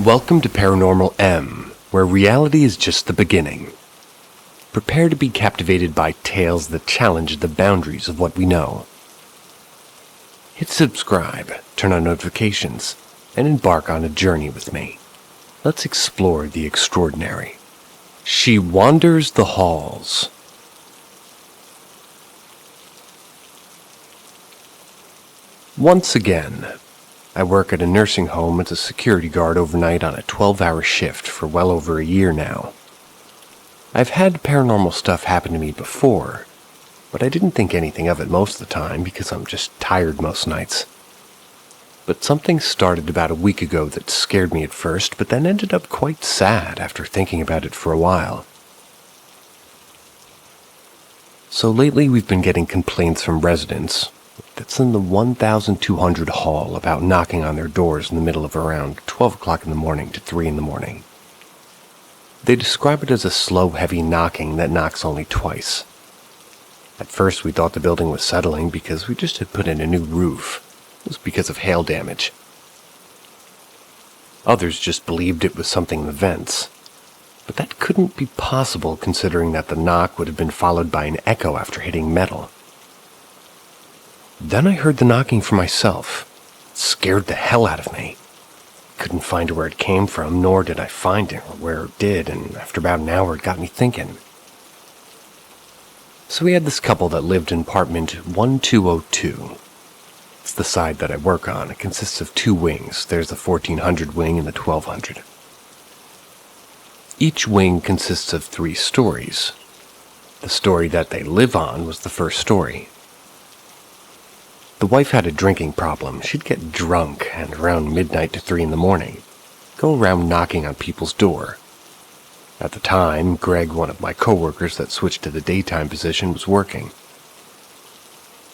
Welcome to Paranormal M, where reality is just the beginning. Prepare to be captivated by tales that challenge the boundaries of what we know. Hit subscribe, turn on notifications, and embark on a journey with me. Let's explore the extraordinary. She wanders the halls. Once again, I work at a nursing home as a security guard overnight on a 12-hour shift for well over a year now. I've had paranormal stuff happen to me before, but I didn't think anything of it most of the time because I'm just tired most nights. But something started about a week ago that scared me at first, but then ended up quite sad after thinking about it for a while. So lately we've been getting complaints from residents that's in the 1200 hall about knocking on their doors in the middle of around 12 o'clock in the morning to 3 in the morning. They describe it as a slow, heavy knocking that knocks only twice. At first we thought the building was settling because we just had put in a new roof. It was because of hail damage. Others just believed it was something in the vents. But that couldn't be possible considering that the knock would have been followed by an echo after hitting metal. Then I heard the knocking for myself. It scared the hell out of me. Couldn't find where it came from, nor did I find it or where it did, and after about an hour it got me thinking. So we had this couple that lived in apartment 1202. It's the side that I work on. It consists of two wings. There's the 1400 wing and the 1200. Each wing consists of 3 stories. The story that they live on was the first story. The wife had a drinking problem. She'd get drunk and around midnight to 3 in the morning, go around knocking on people's door. At the time, Greg, one of my coworkers that switched to the daytime position, was working.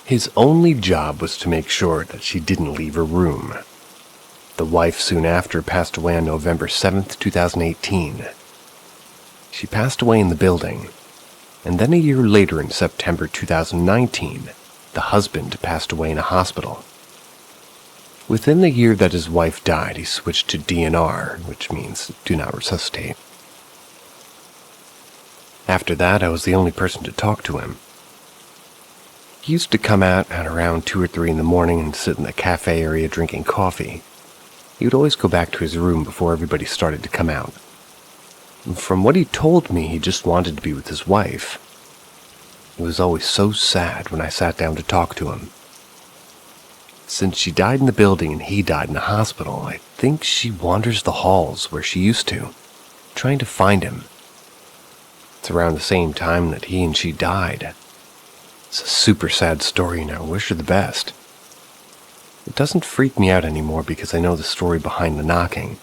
His only job was to make sure that she didn't leave her room. The wife soon after passed away on November 7th, 2018. She passed away in the building, and then a year later in September 2019, the husband passed away in a hospital. Within the year that his wife died, he switched to DNR, which means do not resuscitate. After that, I was the only person to talk to him. He used to come out at around 2 or 3 in the morning and sit in the cafe area drinking coffee. He would always go back to his room before everybody started to come out. From what he told me, he just wanted to be with his wife. It was always so sad when I sat down to talk to him. Since she died in the building and he died in the hospital, I think she wanders the halls where she used to, trying to find him. It's around the same time that he and she died. It's a super sad story and I wish her the best. It doesn't freak me out anymore because I know the story behind the knocking.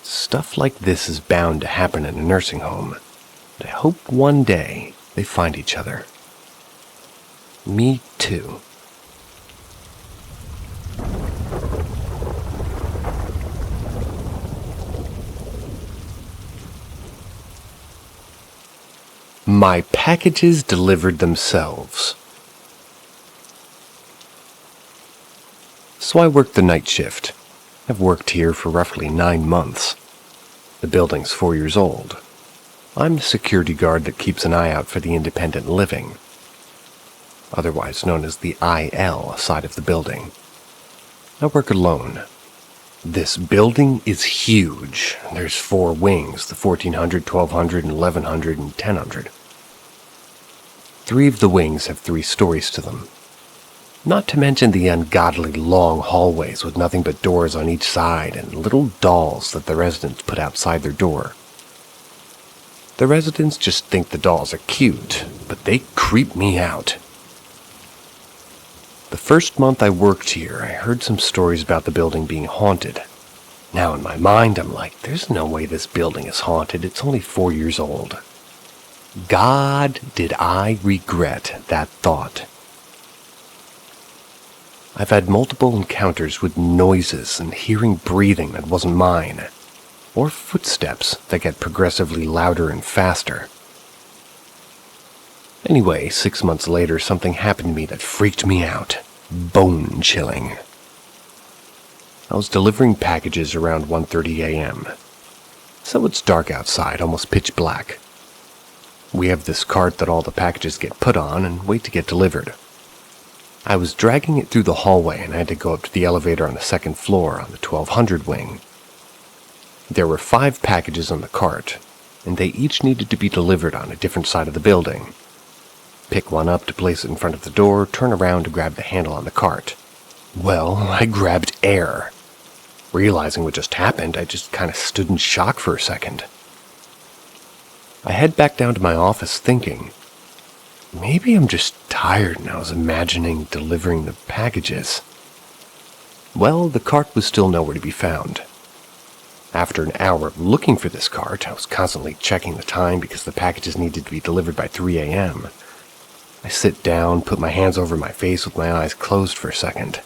Stuff like this is bound to happen in a nursing home, but I hope one day they find each other. Me too. My packages delivered themselves. So I worked the night shift. I've worked here for roughly 9 months. The building's 4 years old. I'm the security guard that keeps an eye out for the independent living, otherwise known as the IL side of the building. I work alone. This building is huge. There's 4 wings, the 1400, 1200, and 1100, and 1000. 3 of the wings have 3 stories to them. Not to mention the ungodly long hallways with nothing but doors on each side and little dolls that the residents put outside their door. The residents just think the dolls are cute, but they creep me out. The first month I worked here, I heard some stories about the building being haunted. Now in my mind, I'm like, there's no way this building is haunted. It's only 4 years old. God, did I regret that thought. I've had multiple encounters with noises and hearing breathing that wasn't mine, or footsteps that get progressively louder and faster. Anyway, 6 months later, something happened to me that freaked me out. Bone chilling. I was delivering packages around 1:30 a.m. So it's dark outside, almost pitch black. We have this cart that all the packages get put on and wait to get delivered. I was dragging it through the hallway and I had to go up to the elevator on the second floor on the 1200 wing. There were 5 packages on the cart, and they each needed to be delivered on a different side of the building. Pick one up to place it in front of the door, turn around to grab the handle on the cart. Well, I grabbed air. Realizing what just happened, I just kind of stood in shock for a second. I head back down to my office thinking, maybe I'm just tired and I was imagining delivering the packages. Well, the cart was still nowhere to be found. After an hour of looking for this cart, I was constantly checking the time because the packages needed to be delivered by 3 a.m. I sit down, put my hands over my face with my eyes closed for a second.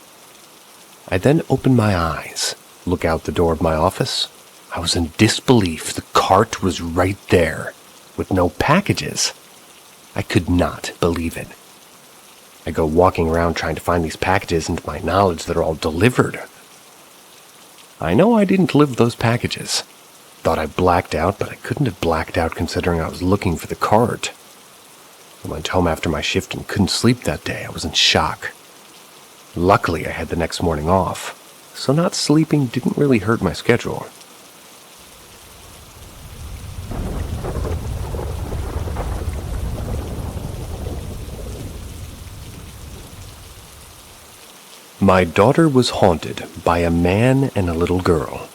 I then open my eyes, look out the door of my office. I was in disbelief. The cart was right there, with no packages. I could not believe it. I go walking around trying to find these packages, and to my knowledge, they're all delivered. I know I didn't deliver those packages. Thought I blacked out, but I couldn't have blacked out considering I was looking for the cart. I went home after my shift and couldn't sleep that day. I was in shock. Luckily, I had the next morning off, so not sleeping didn't really hurt my schedule. My daughter was haunted by a man and a little girl.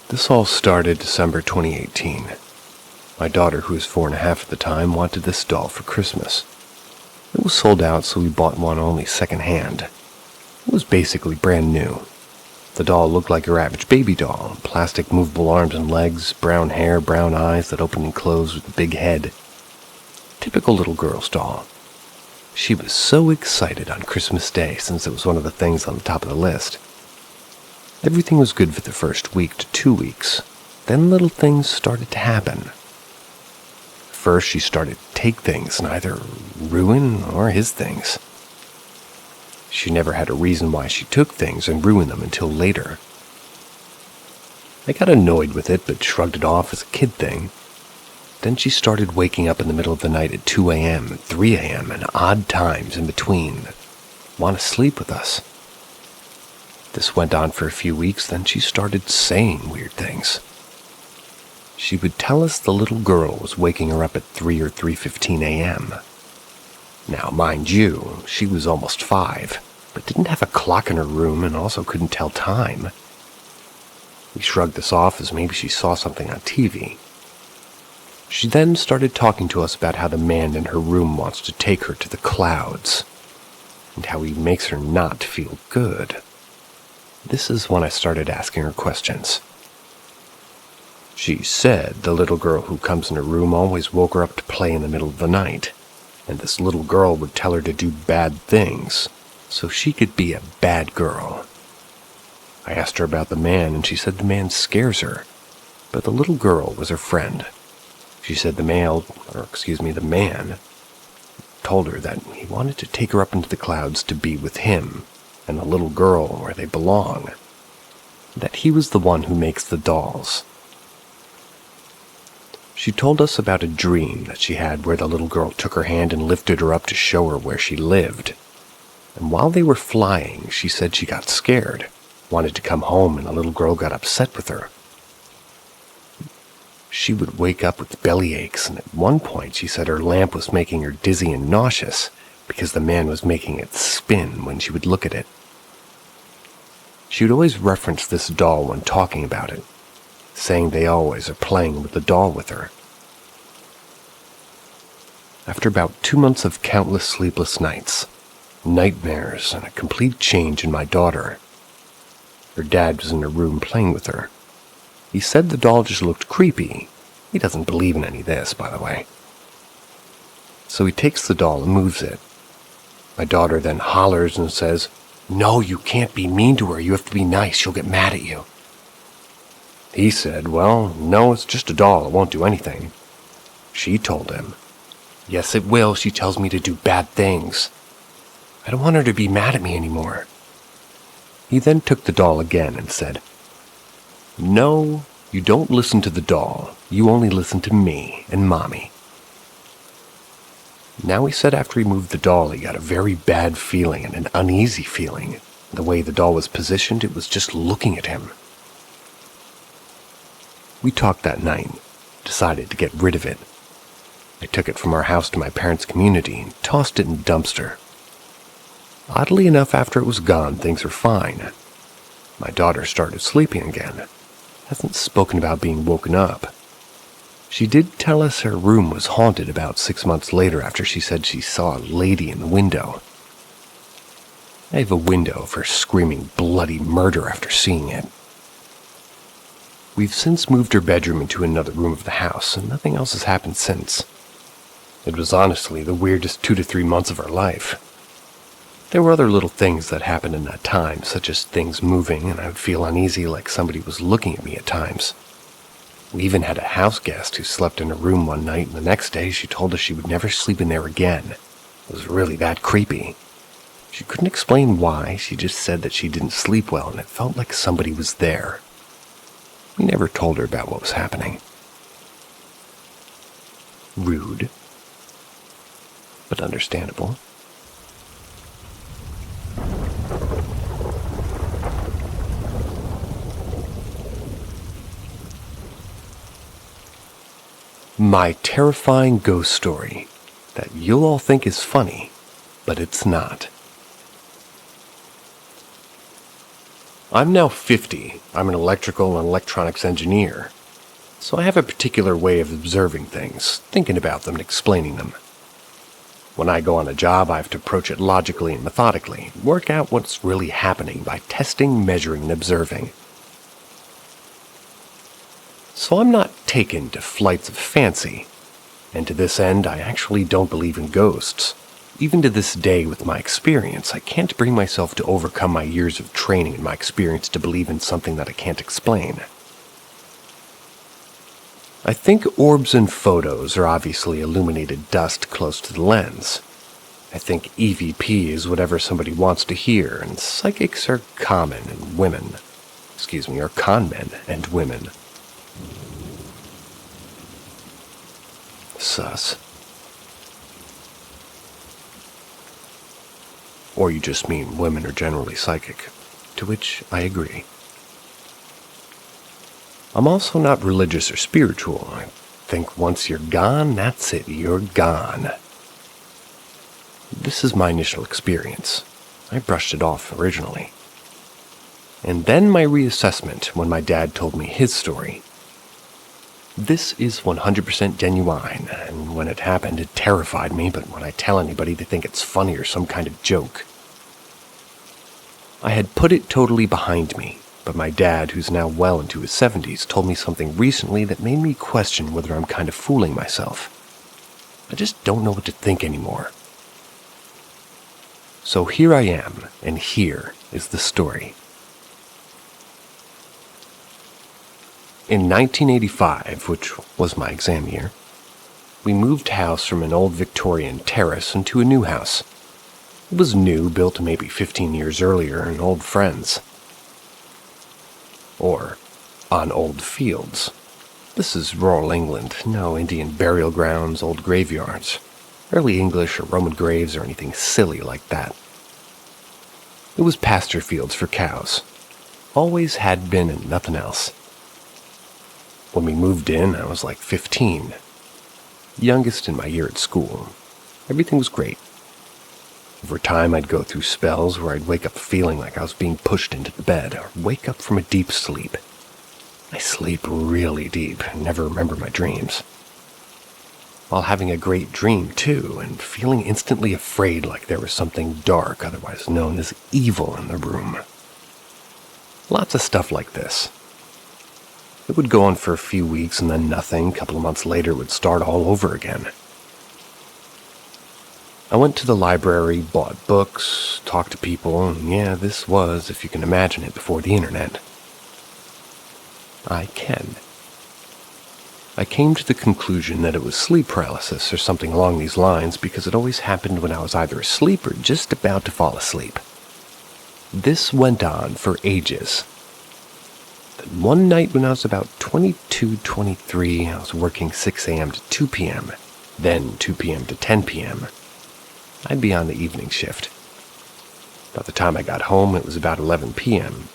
This all started December 2018. My daughter, who was 4.5 at the time, wanted this doll for Christmas. It was sold out, so we bought one only secondhand. It was basically brand new. The doll looked like your average baby doll, plastic movable arms and legs, brown hair, brown eyes that opened and closed with a big head. Typical little girl's doll. She was so excited on Christmas Day since it was one of the things on the top of the list. Everything was good for the first week to 2 weeks. Then little things started to happen. First, she started to take things and either ruin or his things. She never had a reason why she took things and ruined them until later. I got annoyed with it, but shrugged it off as a kid thing. Then she started waking up in the middle of the night at 2 a.m. and 3 a.m. and odd times in between. Want to sleep with us. This went on for a few weeks, then she started saying weird things. She would tell us the little girl was waking her up at 3 or 3:15 a.m. Now, mind you, she was almost 5, but didn't have a clock in her room and also couldn't tell time. We shrugged this off as maybe she saw something on TV. She then started talking to us about how the man in her room wants to take her to the clouds, and how he makes her not feel good. This is when I started asking her questions. She said the little girl who comes in her room always woke her up to play in the middle of the night, and this little girl would tell her to do bad things, so she could be a bad girl. I asked her about the man, and she said the man scares her, but the little girl was her friend. She said the man told her that he wanted to take her up into the clouds to be with him and the little girl where they belong. That he was the one who makes the dolls. She told us about a dream that she had where the little girl took her hand and lifted her up to show her where she lived. And while they were flying, she said she got scared, wanted to come home, and the little girl got upset with her. She would wake up with belly aches, and at one point she said her lamp was making her dizzy and nauseous because the man was making it spin when she would look at it. She would always reference this doll when talking about it, saying they always are playing with the doll with her. After about 2 months of countless sleepless nights, nightmares, and a complete change in my daughter, her dad was in her room playing with her. He said the doll just looked creepy. He doesn't believe in any of this, by the way. So he takes the doll and moves it. My daughter then hollers and says, "No, you can't be mean to her. You have to be nice. She'll get mad at you." He said, "Well, no, it's just a doll. It won't do anything." She told him, Yes, it will. She tells me to do bad things. I don't want her to be mad at me anymore. He then took the doll again and said, No, you don't listen to the doll. You only listen to me and Mommy. Now he said after he moved the doll, he got a very bad feeling and an uneasy feeling. The way the doll was positioned, it was just looking at him. We talked that night, decided to get rid of it. I took it from our house to my parents' community and tossed it in the dumpster. Oddly enough, after it was gone, things were fine. My daughter started sleeping again. Hasn't spoken about being woken up. She did tell us her room was haunted about 6 months later after she said she saw a lady in the window. I have a window for screaming bloody murder after seeing it. We've since moved her bedroom into another room of the house, and nothing else has happened since. It was honestly the weirdest 2 to 3 months of our life. There were other little things that happened in that time, such as things moving, and I would feel uneasy like somebody was looking at me at times. We even had a house guest who slept in her room one night, and the next day she told us she would never sleep in there again. It was really that creepy. She couldn't explain why, she just said that she didn't sleep well and it felt like somebody was there. We never told her about what was happening. Rude, but understandable. My terrifying ghost story that you'll all think is funny, but it's not. I'm now 50. I'm an electrical and electronics engineer, so I have a particular way of observing things, thinking about them and explaining them. When I go on a job, I have to approach it logically and methodically, work out what's really happening by testing, measuring, and observing. So I'm not taken to flights of fancy, and to this end, I actually don't believe in ghosts. Even to this day, with my experience, I can't bring myself to overcome my years of training and my experience to believe in something that I can't explain. I think orbs in photos are obviously illuminated dust close to the lens. I think EVP is whatever somebody wants to hear, and psychics are con men and women. Sus. Or you just mean women are generally psychic, to which I agree. I'm also not religious or spiritual. I think once you're gone, that's it, you're gone. This is my initial experience. I brushed it off originally. And then my reassessment when my dad told me his story. This is 100% genuine, and when it happened, it terrified me, but when I tell anybody, they think it's funny or some kind of joke. I had put it totally behind me, but my dad, who's now well into his 70s, told me something recently that made me question whether I'm kind of fooling myself. I just don't know what to think anymore. So here I am, and here is the story. In 1985, which was my exam year, we moved house from an old Victorian terrace into a new house. It was new, built maybe 15 years earlier, and old friends. Or on old fields. This is rural England, no Indian burial grounds, old graveyards, early English or Roman graves or anything silly like that. It was pasture fields for cows. Always had been and nothing else. When we moved in, I was like 15. Youngest in my year at school. Everything was great. Over time, I'd go through spells where I'd wake up feeling like I was being pushed into the bed, or wake up from a deep sleep. I sleep really deep and never remember my dreams. While having a great dream, too, and feeling instantly afraid like there was something dark, otherwise known as evil, in the room. Lots of stuff like this. It would go on for a few weeks and then nothing. A couple of months later, it would start all over again. I went to the library, bought books, talked to people, and yeah, this was, if you can imagine it, before the internet. I can. I came to the conclusion that it was sleep paralysis or something along these lines because it always happened when I was either asleep or just about to fall asleep. This went on for ages. Then one night when I was about 22, 23, I was working 6 a.m. to 2 p.m., then 2 p.m. to 10 p.m. I'd be on the evening shift. By the time I got home, it was about 11 p.m.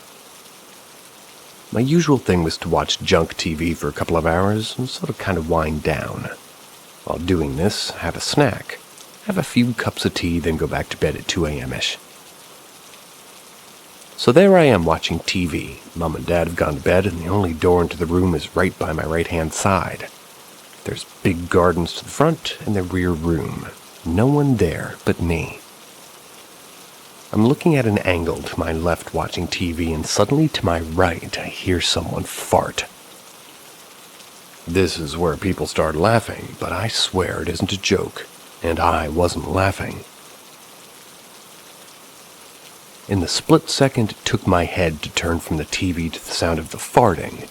My usual thing was to watch junk TV for a couple of hours and sort of kind of wind down. While doing this, have a snack, have a few cups of tea, then go back to bed at 2 a.m.-ish. So there I am watching TV. Mom and Dad have gone to bed, and the only door into the room is right by my right-hand side. There's big gardens to the front and the rear room. No one there but me. I'm looking at an angle to my left watching TV, and suddenly to my right I hear someone fart. This is where people start laughing, but I swear it isn't a joke, and I wasn't laughing. In the split second it took my head to turn from the TV to the sound of the farting,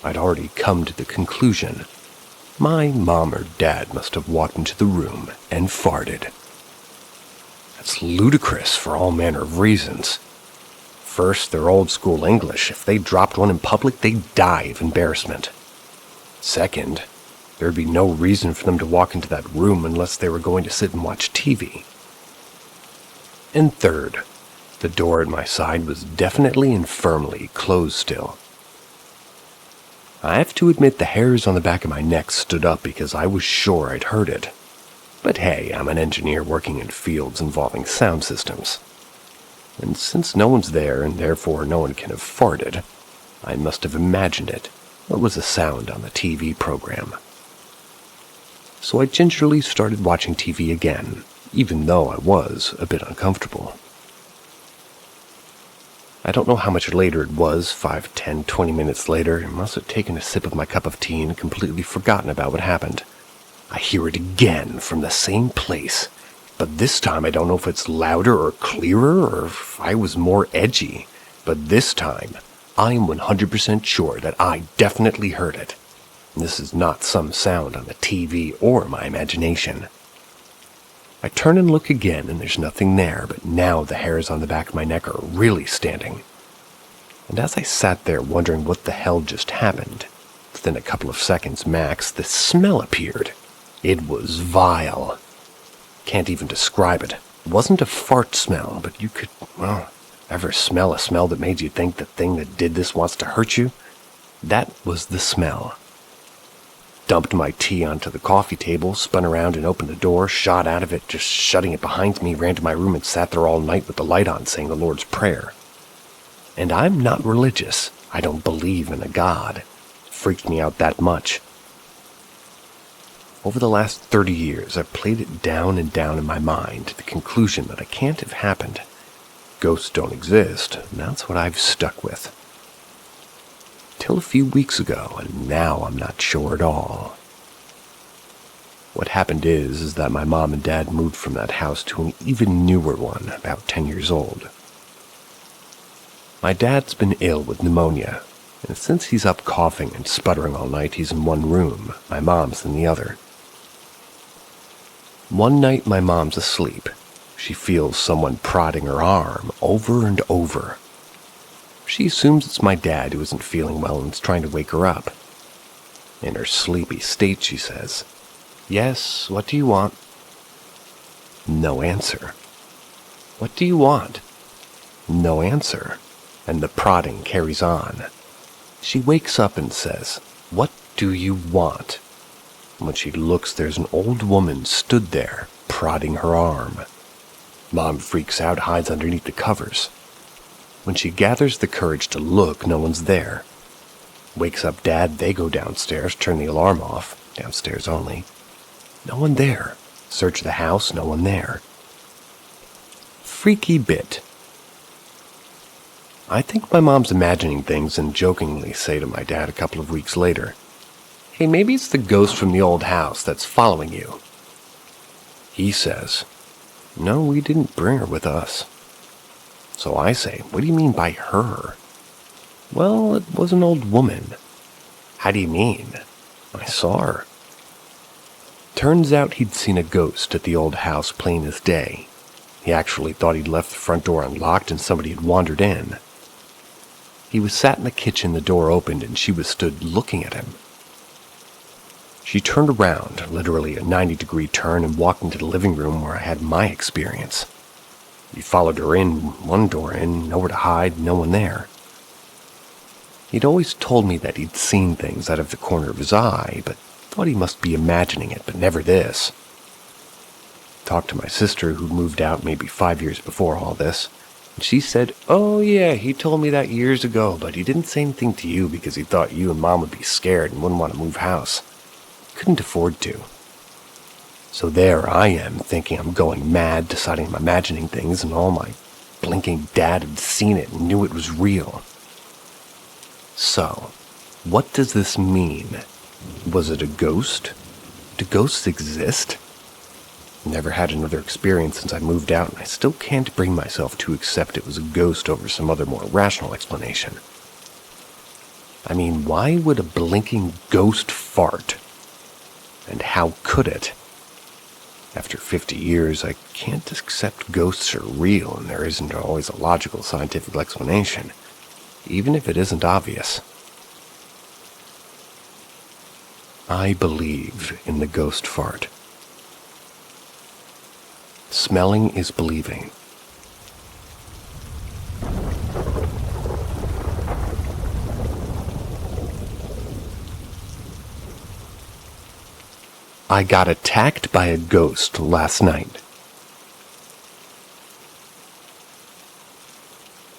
I'd already come to the conclusion. My mom or dad must have walked into the room and farted. That's ludicrous for all manner of reasons. First, they're old school English. If they dropped one in public, they'd die of embarrassment. Second, there'd be no reason for them to walk into that room unless they were going to sit and watch TV. And third, the door at my side was definitely and firmly closed still. I have to admit the hairs on the back of my neck stood up because I was sure I'd heard it. But hey, I'm an engineer working in fields involving sound systems. And since no one's there and therefore no one can have farted, I must have imagined it. What was a sound on the TV program? So I gingerly started watching TV again, even though I was a bit uncomfortable. I don't know how much later it was, 5, 10, 20 minutes later. I must have taken a sip of my cup of tea and completely forgotten about what happened. I hear it again from the same place, but this time I don't know if it's louder or clearer or if I was more edgy, but this time I'm 100% sure that I definitely heard it. This is not some sound on the TV or my imagination. I turn and look again and there's nothing there, but now the hairs on the back of my neck are really standing. And as I sat there wondering what the hell just happened, within a couple of seconds max, the smell appeared. It was vile. Can't even describe it. It wasn't a fart smell, but you could, ever smell a smell that made you think the thing that did this wants to hurt you? That was the smell. Dumped my tea onto the coffee table, spun around and opened the door, shot out of it, just shutting it behind me, ran to my room and sat there all night with the light on saying the Lord's Prayer. And I'm not religious. I don't believe in a God. It freaked me out that much. Over the last 30 years, I've played it down and down in my mind to the conclusion that it can't have happened. Ghosts don't exist, and that's what I've stuck with. Till a few weeks ago, and now I'm not sure at all. What happened is that my mom and dad moved from that house to an even newer one, about 10 years old. My dad's been ill with pneumonia, and since he's up coughing and sputtering all night, he's in one room, my mom's in the other. One night my mom's asleep. She feels someone prodding her arm over and over. She assumes it's my dad who isn't feeling well and is trying to wake her up. In her sleepy state, she says, "Yes, what do you want?" No answer. "What do you want?" No answer. And the prodding carries on. She wakes up and says, "What do you want?" When she looks, there's an old woman stood there, prodding her arm. Mom freaks out, hides underneath the covers. When she gathers the courage to look, no one's there. Wakes up Dad, they go downstairs, turn the alarm off, downstairs only. No one there. Search the house, no one there. Freaky bit. I think my mom's imagining things and jokingly say to my dad a couple of weeks later, "Hey, maybe it's the ghost from the old house that's following you." He says, "No, we didn't bring her with us." So I say, "What do you mean by her?" "Well, it was an old woman." "How do you mean?" I saw her. Turns out he'd seen a ghost at the old house plain as day. He actually thought he'd left the front door unlocked and somebody had wandered in. He was sat in the kitchen, the door opened, and she was stood looking at him. She turned around, literally a 90-degree turn, and walked into the living room where I had my experience. He followed her in, one door in, nowhere to hide, no one there. He'd always told me that he'd seen things out of the corner of his eye, but thought he must be imagining it, but never this. Talked to my sister, who moved out maybe 5 years before all this, and she said, "Oh yeah, he told me that years ago, but he didn't say anything to you because he thought you and Mom would be scared and wouldn't want to move house. Couldn't afford to." So there I am, thinking I'm going mad, deciding I'm imagining things, and all my blinking dad had seen it and knew it was real. So, what does this mean? Was it a ghost? Do ghosts exist? Never had another experience since I moved out, and I still can't bring myself to accept it was a ghost over some other more rational explanation. I mean, why would a blinking ghost fart? And how could it? After 50 years, I can't accept ghosts are real, and there isn't always a logical scientific explanation, even if it isn't obvious. I believe in the ghost fart. Smelling is believing. I got attacked by a ghost last night.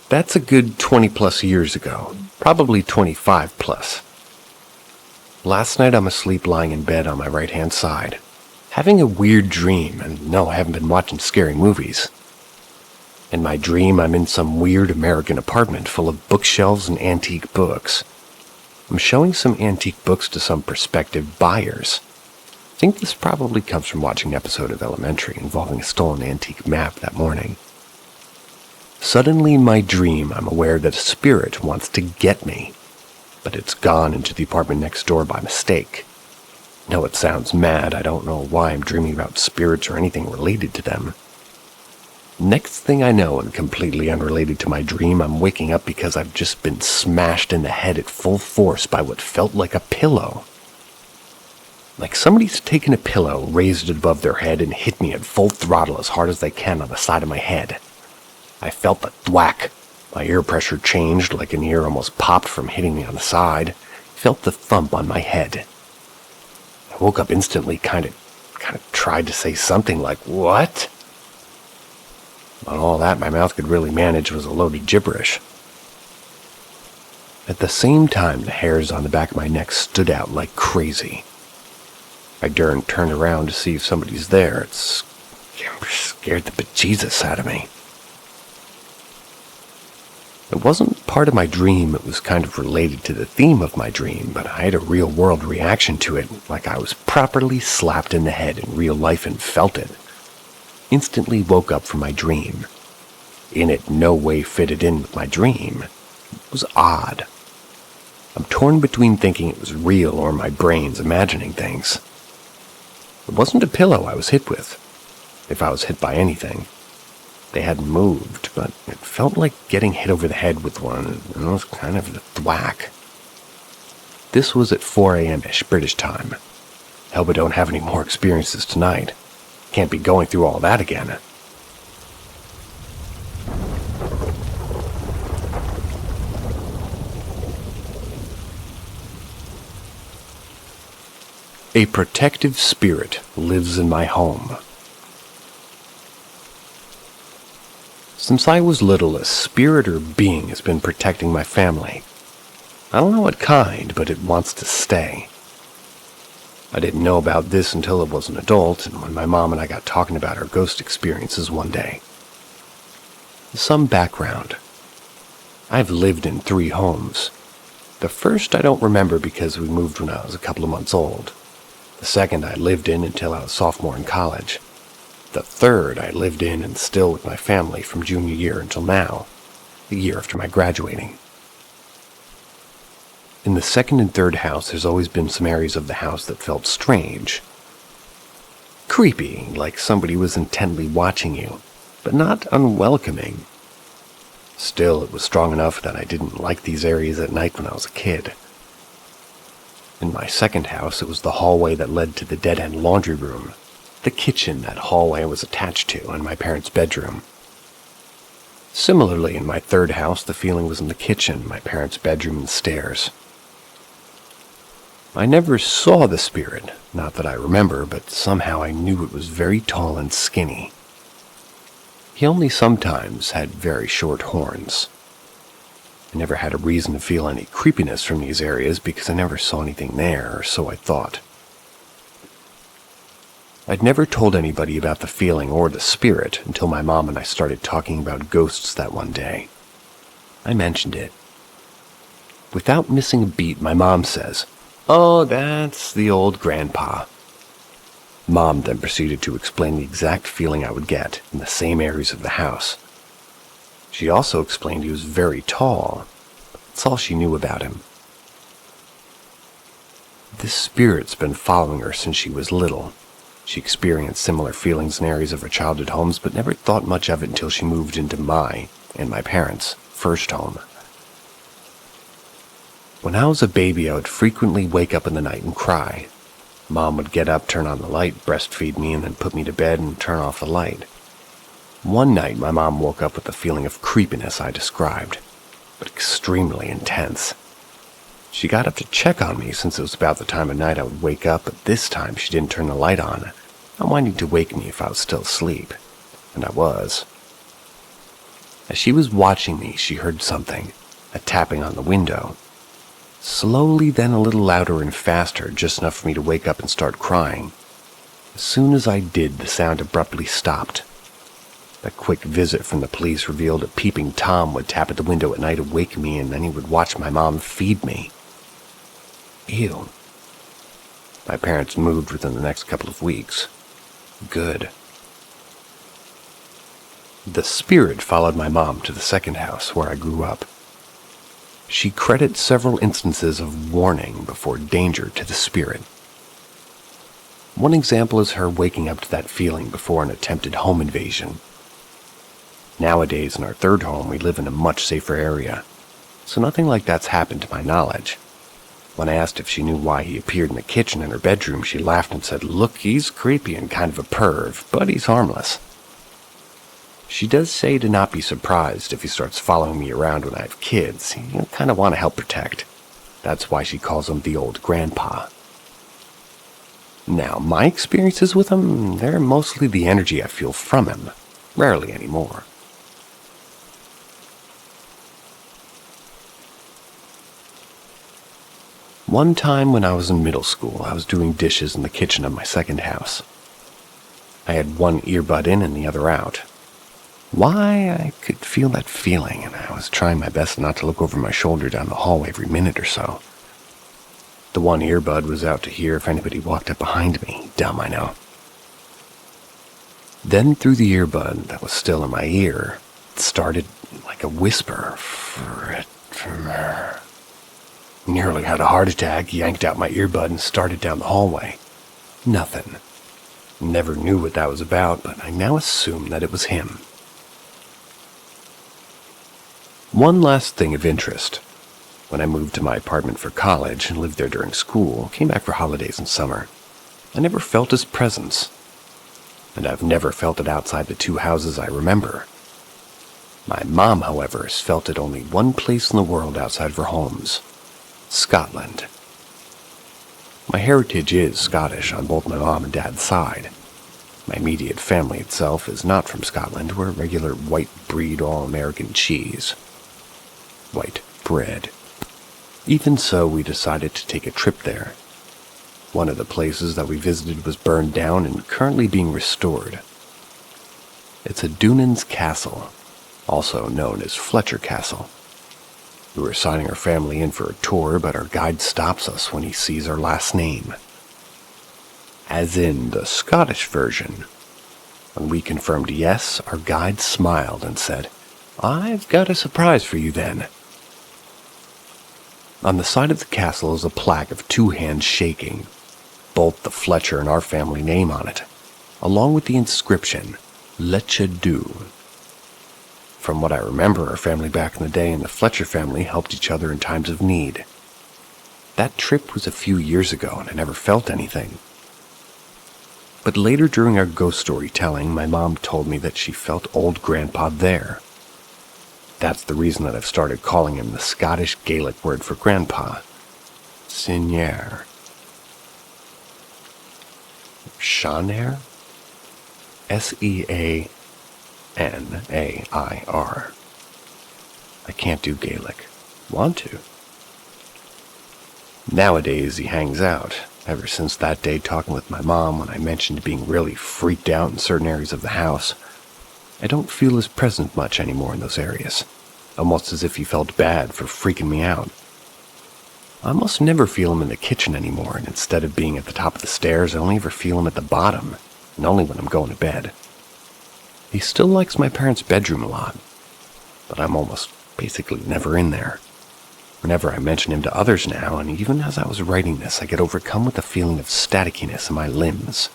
That's a good 20 plus years ago, probably 25 plus. Last night I'm asleep lying in bed on my right-hand side, having a weird dream, and no, I haven't been watching scary movies. In my dream, I'm in some weird American apartment full of bookshelves and antique books. I'm showing some antique books to some prospective buyers. I think this probably comes from watching an episode of Elementary involving a stolen antique map that morning. Suddenly in my dream, I'm aware that a spirit wants to get me, but it's gone into the apartment next door by mistake. No, it sounds mad. I don't know why I'm dreaming about spirits or anything related to them. Next thing I know, and completely unrelated to my dream, I'm waking up because I've just been smashed in the head at full force by what felt like a pillow. Like somebody's taken a pillow, raised it above their head, and hit me at full throttle as hard as they can on the side of my head. I felt the thwack. My ear pressure changed, like an ear almost popped from hitting me on the side. Felt the thump on my head. I woke up instantly, kind of tried to say something like, "What?" But all that my mouth could really manage was a load of gibberish. At the same time, the hairs on the back of my neck stood out like crazy. I turned around to see if somebody's there. It scared the bejesus out of me. It wasn't part of my dream, it was kind of related to the theme of my dream, but I had a real-world reaction to it, like I was properly slapped in the head in real life and felt it. Instantly woke up from my dream. In it no way fitted in with my dream. It was odd. I'm torn between thinking it was real or my brain's imagining things. It wasn't a pillow I was hit with, if I was hit by anything. They hadn't moved, but it felt like getting hit over the head with one, and it was kind of the thwack. This was at 4 a.m.-ish British time. Hope I don't have any more experiences tonight. Can't be going through all that again. A protective spirit lives in my home. Since I was little, a spirit or being has been protecting my family. I don't know what kind, but it wants to stay. I didn't know about this until I was an adult, and when my mom and I got talking about our ghost experiences one day. Some background. I've lived in 3 homes. The first I don't remember because we moved when I was a couple of months old. The second I lived in until I was a sophomore in college. The third I lived in and still with my family from junior year until now, the year after my graduating. In the second and third house, there's always been some areas of the house that felt strange. Creepy, like somebody was intently watching you, but not unwelcoming. Still, it was strong enough that I didn't like these areas at night when I was a kid. In my second house, it was the hallway that led to the dead-end laundry room, the kitchen that hallway was attached to, and my parents' bedroom. Similarly, in my third house, the feeling was in the kitchen, my parents' bedroom, and stairs. I never saw the spirit, not that I remember, but somehow I knew it was very tall and skinny. He only sometimes had very short horns. I never had a reason to feel any creepiness from these areas because I never saw anything there, or so I thought. I'd never told anybody about the feeling or the spirit until my mom and I started talking about ghosts that one day. I mentioned it. Without missing a beat, my mom says, "Oh, that's the old grandpa." Mom then proceeded to explain the exact feeling I would get in the same areas of the house. She also explained he was very tall. That's all she knew about him. This spirit's been following her since she was little. She experienced similar feelings in areas of her childhood homes, but never thought much of it until she moved into my and my parents' first home. When I was a baby, I would frequently wake up in the night and cry. Mom would get up, turn on the light, breastfeed me, and then put me to bed and turn off the light. One night, my mom woke up with the feeling of creepiness I described, but extremely intense. She got up to check on me since it was about the time of night I would wake up, but this time she didn't turn the light on, not wanting to wake me if I was still asleep, and I was. As she was watching me, she heard something, a tapping on the window. Slowly, then a little louder and faster, just enough for me to wake up and start crying. As soon as I did, the sound abruptly stopped. A quick visit from the police revealed a peeping Tom would tap at the window at night to wake me, and then he would watch my mom feed me. Ew. My parents moved within the next couple of weeks. Good. The spirit followed my mom to the second house where I grew up. She credits several instances of warning before danger to the spirit. One example is her waking up to that feeling before an attempted home invasion. Nowadays, in our third home, we live in a much safer area, so nothing like that's happened to my knowledge. When I asked if she knew why he appeared in the kitchen in her bedroom, she laughed and said, "Look, he's creepy and kind of a perv, but he's harmless." She does say to not be surprised if he starts following me around when I have kids. You kind of want to help protect. That's why she calls him the old grandpa. Now, my experiences with him, they're mostly the energy I feel from him. Rarely anymore. One time when I was in middle school, I was doing dishes in the kitchen of my second house. I had one earbud in and the other out. Why, I could feel that feeling, and I was trying my best not to look over my shoulder down the hallway every minute or so. The one earbud was out to hear if anybody walked up behind me. Dumb, I know. Then through the earbud that was still in my ear, it started like a whisper. Nearly had a heart attack, yanked out my earbud and started down the hallway. Nothing. Never knew what that was about, but I now assume that it was him. One last thing of interest. When I moved to my apartment for college and lived there during school, came back for holidays and summer, I never felt his presence. And I've never felt it outside the two houses I remember. My mom, however, has felt it only one place in the world outside of her homes. Scotland. My heritage is Scottish on both my mom and dad's side. My immediate family itself is not from Scotland. We're regular white breed all-American cheese. White bread. Even so, we decided to take a trip there. One of the places that we visited was burned down and currently being restored. It's a Dunans Castle, also known as Fletcher Castle. We were signing our family in for a tour, but our guide stops us when he sees our last name. As in the Scottish version. When we confirmed yes, our guide smiled and said, "I've got a surprise for you then." On the side of the castle is a plaque of two hands shaking, both the Fletcher and our family name on it, along with the inscription, Leche Du. From what I remember, our family back in the day and the Fletcher family helped each other in times of need. That trip was a few years ago and I never felt anything. But later during our ghost story telling, my mom told me that she felt old Grandpa there. That's the reason that I've started calling him the Scottish Gaelic word for Grandpa, Seigneur. Seanair? Seanair. I can't do Gaelic. Want to. Nowadays he hangs out. Ever since that day talking with my mom when I mentioned being really freaked out in certain areas of the house, I don't feel as present much anymore in those areas. Almost as if he felt bad for freaking me out. I almost never feel him in the kitchen anymore, and instead of being at the top of the stairs, I only ever feel him at the bottom, and only when I'm going to bed. He still likes my parents' bedroom a lot, but I'm almost basically never in there. Whenever I mention him to others now, and even as I was writing this, I get overcome with a feeling of staticiness in my limbs.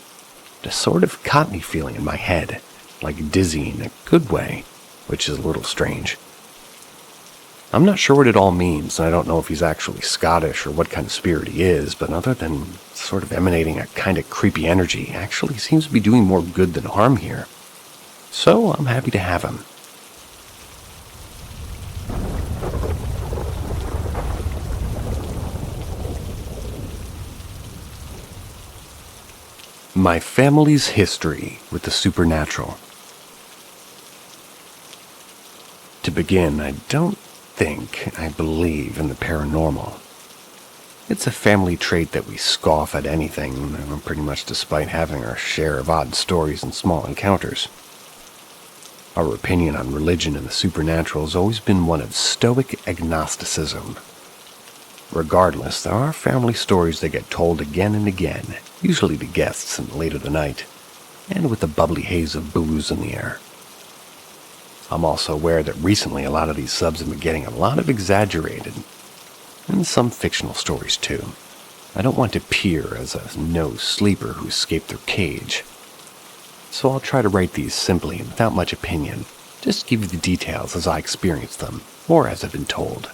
A sort of cottony feeling in my head, like dizzy in a good way, which is a little strange. I'm not sure what it all means, and I don't know if he's actually Scottish or what kind of spirit he is, but other than sort of emanating a kind of creepy energy, he actually seems to be doing more good than harm here. So I'm happy to have him. My family's history with the supernatural. To begin, I don't think I believe in the paranormal. It's a family trait that we scoff at anything, pretty much despite having our share of odd stories and small encounters. Our opinion on religion and the supernatural has always been one of stoic agnosticism. Regardless, there are family stories that get told again and again, usually to guests in the late of the night, and with a bubbly haze of booze in the air. I'm also aware that recently a lot of these subs have been getting a lot of exaggerated, and some fictional stories too. I don't want to appear as a no-sleeper who escaped their cage, so I'll try to write these simply and without much opinion, just give you the details as I experience them, or as I've been told.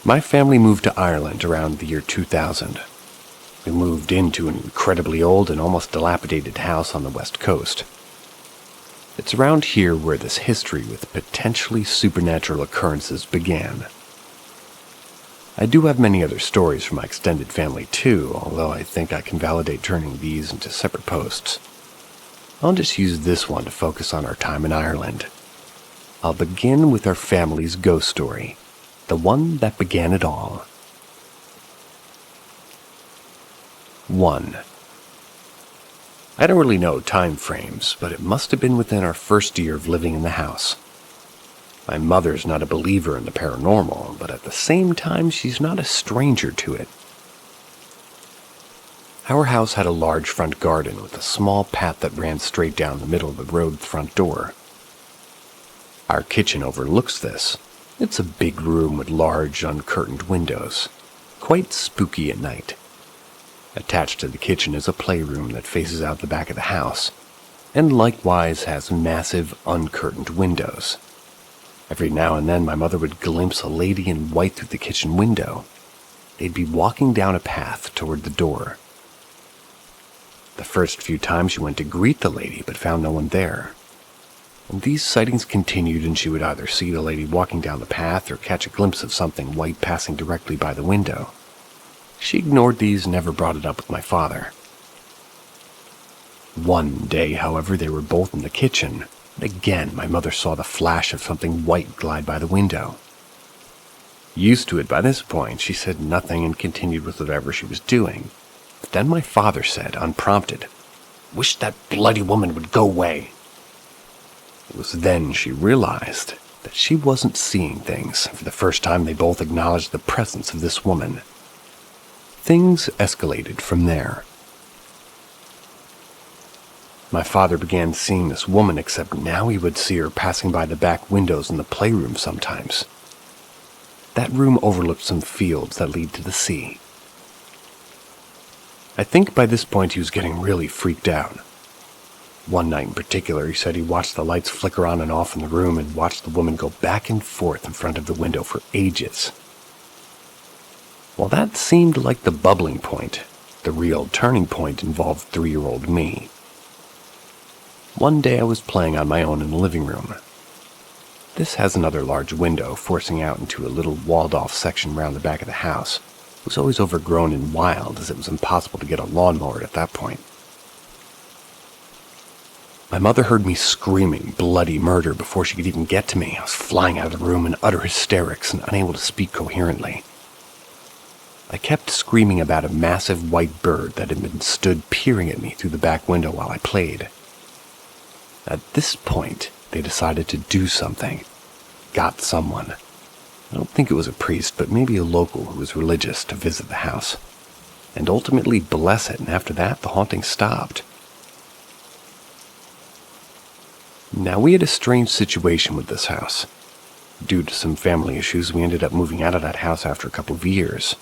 My family moved to Ireland around the year 2000. We moved into an incredibly old and almost dilapidated house on the west coast. It's around here where this history with potentially supernatural occurrences began. I do have many other stories from my extended family too, although I think I can validate turning these into separate posts. I'll just use this one to focus on our time in Ireland. I'll begin with our family's ghost story, the one that began it all. 1. I don't really know time frames, but it must have been within our first year of living in the house. My mother's not a believer in the paranormal, but at the same time she's not a stranger to it. Our house had a large front garden with a small path that ran straight down the middle of the road front door. Our kitchen overlooks this. It's a big room with large uncurtained windows, quite spooky at night. Attached to the kitchen is a playroom that faces out the back of the house, and likewise has massive uncurtained windows. Every now and then my mother would glimpse a lady in white through the kitchen window. They'd be walking down a path toward the door. The first few times she went to greet the lady but found no one there. And these sightings continued, and she would either see the lady walking down the path or catch a glimpse of something white passing directly by the window. She ignored these and never brought it up with my father. One day, however, they were both in the kitchen, and again my mother saw the flash of something white glide by the window. Used to it by this point, she said nothing and continued with whatever she was doing. But then my father said, unprompted, "Wish that bloody woman would go away." It was then she realized that she wasn't seeing things. For the first time, they both acknowledged the presence of this woman. Things escalated from there. My father began seeing this woman, except now he would see her passing by the back windows in the playroom sometimes. That room overlooked some fields that lead to the sea. I think by this point he was getting really freaked out. One night in particular, he said he watched the lights flicker on and off in the room and watched the woman go back and forth in front of the window for ages. While that seemed like the bubbling point, the real turning point involved 3-year-old me. One day I was playing on my own in the living room. This has another large window forcing out into a little walled-off section around the back of the house. It was always overgrown and wild, as it was impossible to get a lawnmower at that point. My mother heard me screaming bloody murder before she could even get to me. I was flying out of the room in utter hysterics and unable to speak coherently. I kept screaming about a massive white bird that had been stood peering at me through the back window while I played. At this point, they decided to do something. Got someone. I don't think it was a priest, but maybe a local who was religious to visit the house. And ultimately bless it, and after that, the haunting stopped. Now, we had a strange situation with this house. Due to some family issues, we ended up moving out of that house after a couple of years.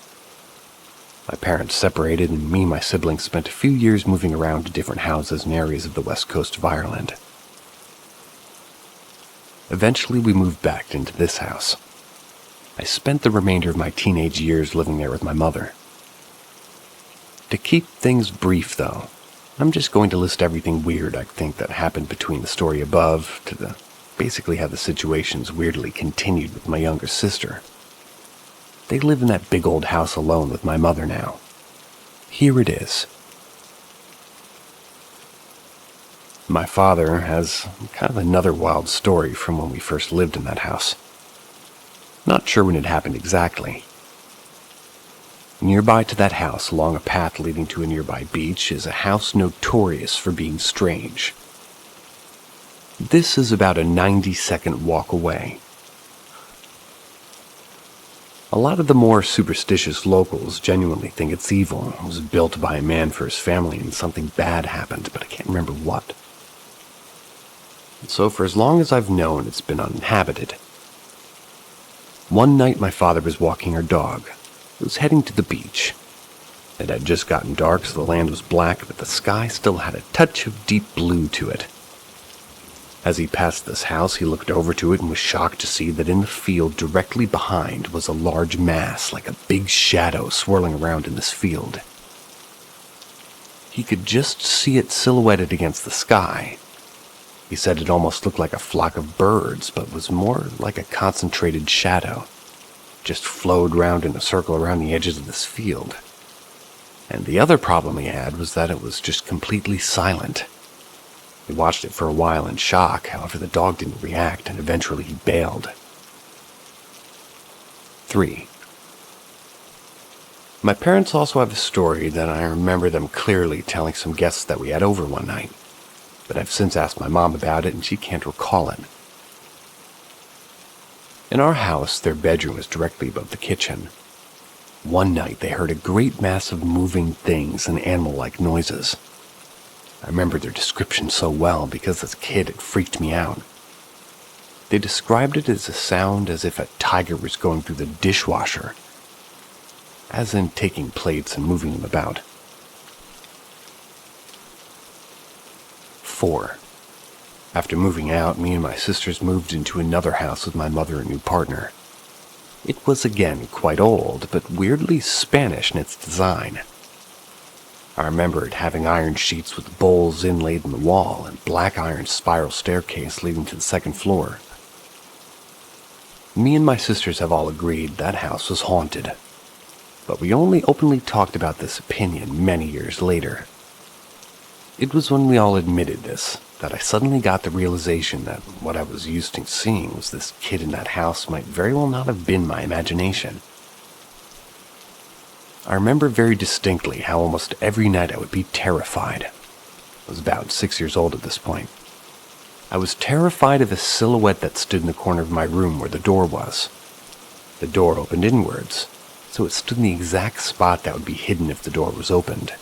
My parents separated, and me and my siblings spent a few years moving around to different houses in areas of the west coast of Ireland. Eventually, we moved back into this house. I spent the remainder of my teenage years living there with my mother. To keep things brief, though, I'm just going to list everything weird I think that happened between the story above to basically how the situations weirdly continued with my younger sister. They live in that big old house alone with my mother now. Here it is. My father has kind of another wild story from when we first lived in that house. Not sure when it happened exactly. Nearby to that house, along a path leading to a nearby beach, is a house notorious for being strange. This is about a 90-second walk away. A lot of the more superstitious locals genuinely think it's evil. It was built by a man for his family and something bad happened, but I can't remember what. So for as long as I've known, it's been uninhabited. One night my father was walking our dog. It was heading to the beach. It had just gotten dark, so the land was black, but the sky still had a touch of deep blue to it. As he passed this house, he looked over to it and was shocked to see that in the field directly behind was a large mass, like a big shadow swirling around in this field. He could just see it silhouetted against the sky. He said it almost looked like a flock of birds, but was more like a concentrated shadow. Just flowed round in a circle around the edges of this field. And the other problem he had was that it was just completely silent. We watched it for a while in shock, however the dog didn't react, and eventually he bailed. 3. My parents also have a story that I remember them clearly telling some guests that we had over one night, but I've since asked my mom about it and she can't recall it. In our house, their bedroom was directly above the kitchen. One night, they heard a great mass of moving things and animal-like noises. I remember their description so well because as a kid it freaked me out. They described it as a sound as if a tiger was going through the dishwasher, as in taking plates and moving them about. 4. After moving out, me and my sisters moved into another house with my mother and new partner. It was again quite old, but weirdly Spanish in its design. I remember it having iron sheets with bowls inlaid in the wall and black iron spiral staircase leading to the second floor. Me and my sisters have all agreed that house was haunted, but we only openly talked about this opinion many years later. It was when we all admitted this that I suddenly got the realization that what I was used to seeing was this kid in that house might very well not have been my imagination. I remember very distinctly how almost every night I would be terrified. I was about 6 years old at this point. I was terrified of a silhouette that stood in the corner of my room where the door was. The door opened inwards, so it stood in the exact spot that would be hidden if the door was opened.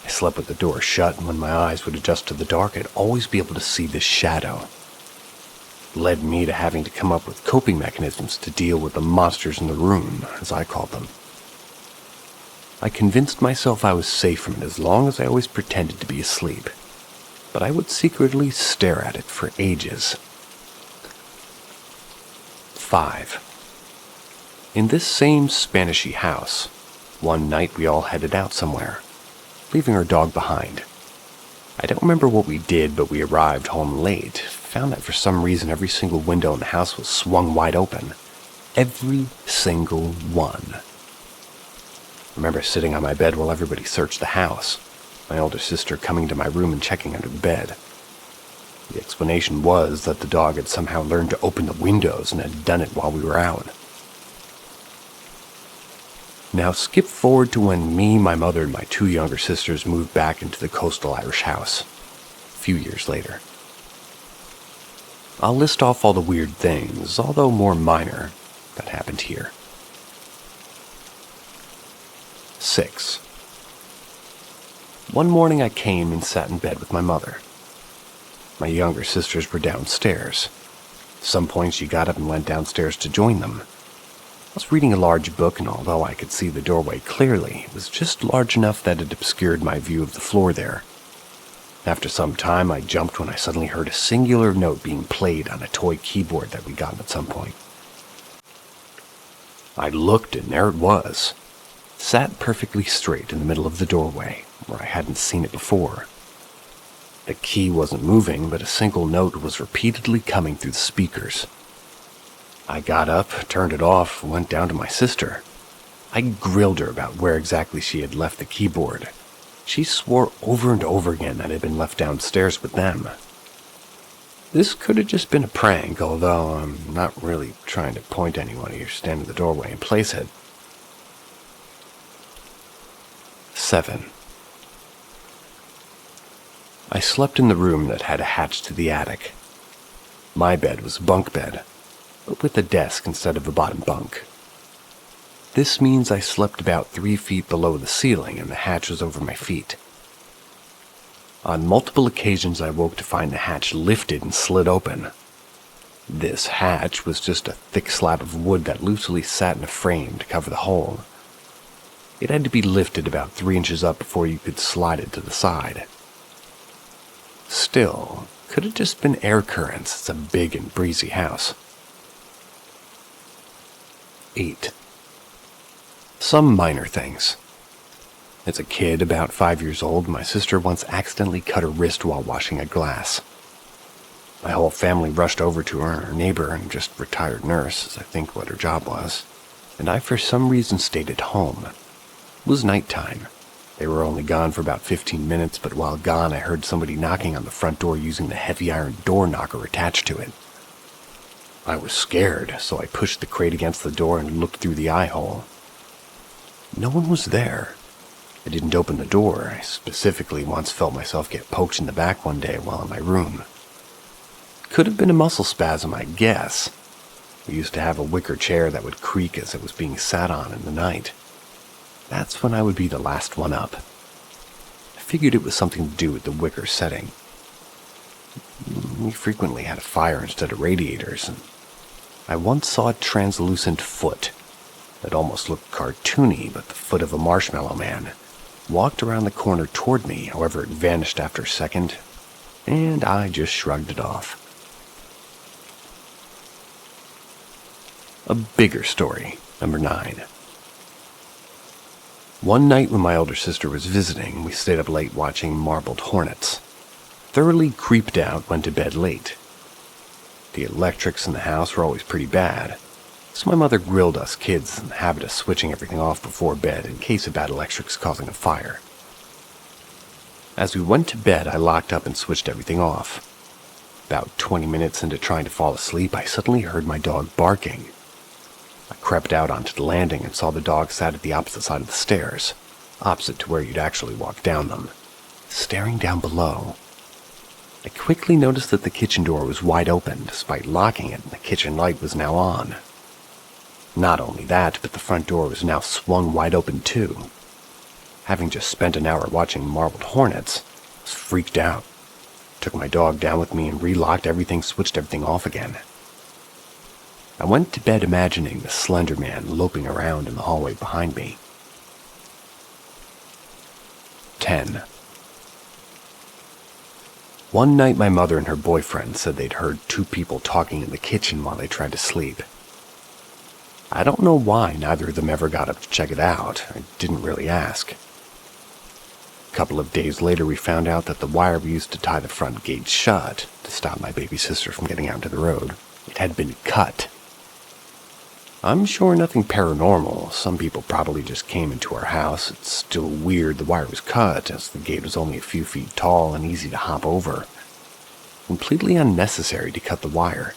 I slept with the door shut, and when my eyes would adjust to the dark, I'd always be able to see this shadow. led me to having to come up with coping mechanisms to deal with the monsters in the room, as I called them. I convinced myself I was safe from it as long as I always pretended to be asleep, but I would secretly stare at it for ages. 5. In this same Spanishy house, one night we all headed out somewhere, leaving our dog behind. I don't remember what we did, but we arrived home late, found that for some reason every single window in the house was swung wide open. Every single one. I remember sitting on my bed while everybody searched the house, my older sister coming to my room and checking under the bed. The explanation was that the dog had somehow learned to open the windows and had done it while we were out. Now skip forward to when me, my mother, and my 2 younger sisters moved back into the coastal Irish house, a few years later. I'll list off all the weird things, although more minor, that happened here. 6. One morning I came and sat in bed with my mother. My younger sisters were downstairs. At some point she got up and went downstairs to join them. I was reading a large book, and although I could see the doorway clearly, it was just large enough that it obscured my view of the floor there. After some time, I jumped when I suddenly heard a singular note being played on a toy keyboard that we'd gotten at some point. I looked, and there it was, sat perfectly straight in the middle of the doorway, where I hadn't seen it before. The key wasn't moving, but a single note was repeatedly coming through the speakers. I got up, turned it off, and went down to my sister. I grilled her about where exactly she had left the keyboard. She swore over and over again that it had been left downstairs with them. This could have just been a prank, although I'm not really trying to point anyone or stand in the doorway and place it. 7. I slept in the room that had a hatch to the attic. My bed was a bunk bed, but with a desk instead of a bottom bunk. This means I slept about 3 feet below the ceiling and the hatch was over my feet. On multiple occasions I woke to find the hatch lifted and slid open. This hatch was just a thick slab of wood that loosely sat in a frame to cover the hole. It had to be lifted about 3 inches up before you could slide it to the side. Still, could have just been air currents. It's a big and breezy house. 8. Some minor things. As a kid, about 5 years old, my sister once accidentally cut her wrist while washing a glass. My whole family rushed over to her neighbor and just retired nurse, is I think what her job was, and I for some reason stayed at home. It was nighttime. They were only gone for about 15 minutes, but while gone I heard somebody knocking on the front door using the heavy iron door knocker attached to it. I was scared, so I pushed the crate against the door and looked through the eye hole. No one was there. I didn't open the door. I specifically once felt myself get poked in the back one day while in my room. Could have been a muscle spasm, I guess. We used to have a wicker chair that would creak as it was being sat on in the night. That's when I would be the last one up. I figured it was something to do with the wicker setting. We frequently had a fire instead of radiators, and I once saw a translucent foot that almost looked cartoony, but the foot of a marshmallow man walked around the corner toward me. However, it vanished after a second, and I just shrugged it off. A bigger story, number 9. One night when my older sister was visiting, we stayed up late watching marbled hornets. Thoroughly creeped out, went to bed late. The electrics in the house were always pretty bad, so my mother grilled us kids in the habit of switching everything off before bed in case of bad electrics causing a fire. As we went to bed, I locked up and switched everything off. About 20 minutes into trying to fall asleep, I suddenly heard my dog barking. I crept out onto the landing and saw the dog sat at the opposite side of the stairs, opposite to where you'd actually walk down them, staring down below. I quickly noticed that the kitchen door was wide open, despite locking it, and the kitchen light was now on. Not only that, but the front door was now swung wide open too. Having just spent an hour watching marbled hornets, I was freaked out. took my dog down with me and relocked everything, switched everything off again. I went to bed imagining the slender man loping around in the hallway behind me. 10. One night my mother and her boyfriend said they'd heard two people talking in the kitchen while they tried to sleep. I don't know why neither of them ever got up to check it out. I didn't really ask. A couple of days later we found out that the wire we used to tie the front gate shut to stop my baby sister from getting out to the road, it had been cut. I'm sure nothing paranormal. Some people probably just came into our house. It's still weird the wire was cut, as the gate was only a few feet tall and easy to hop over. Completely unnecessary to cut the wire.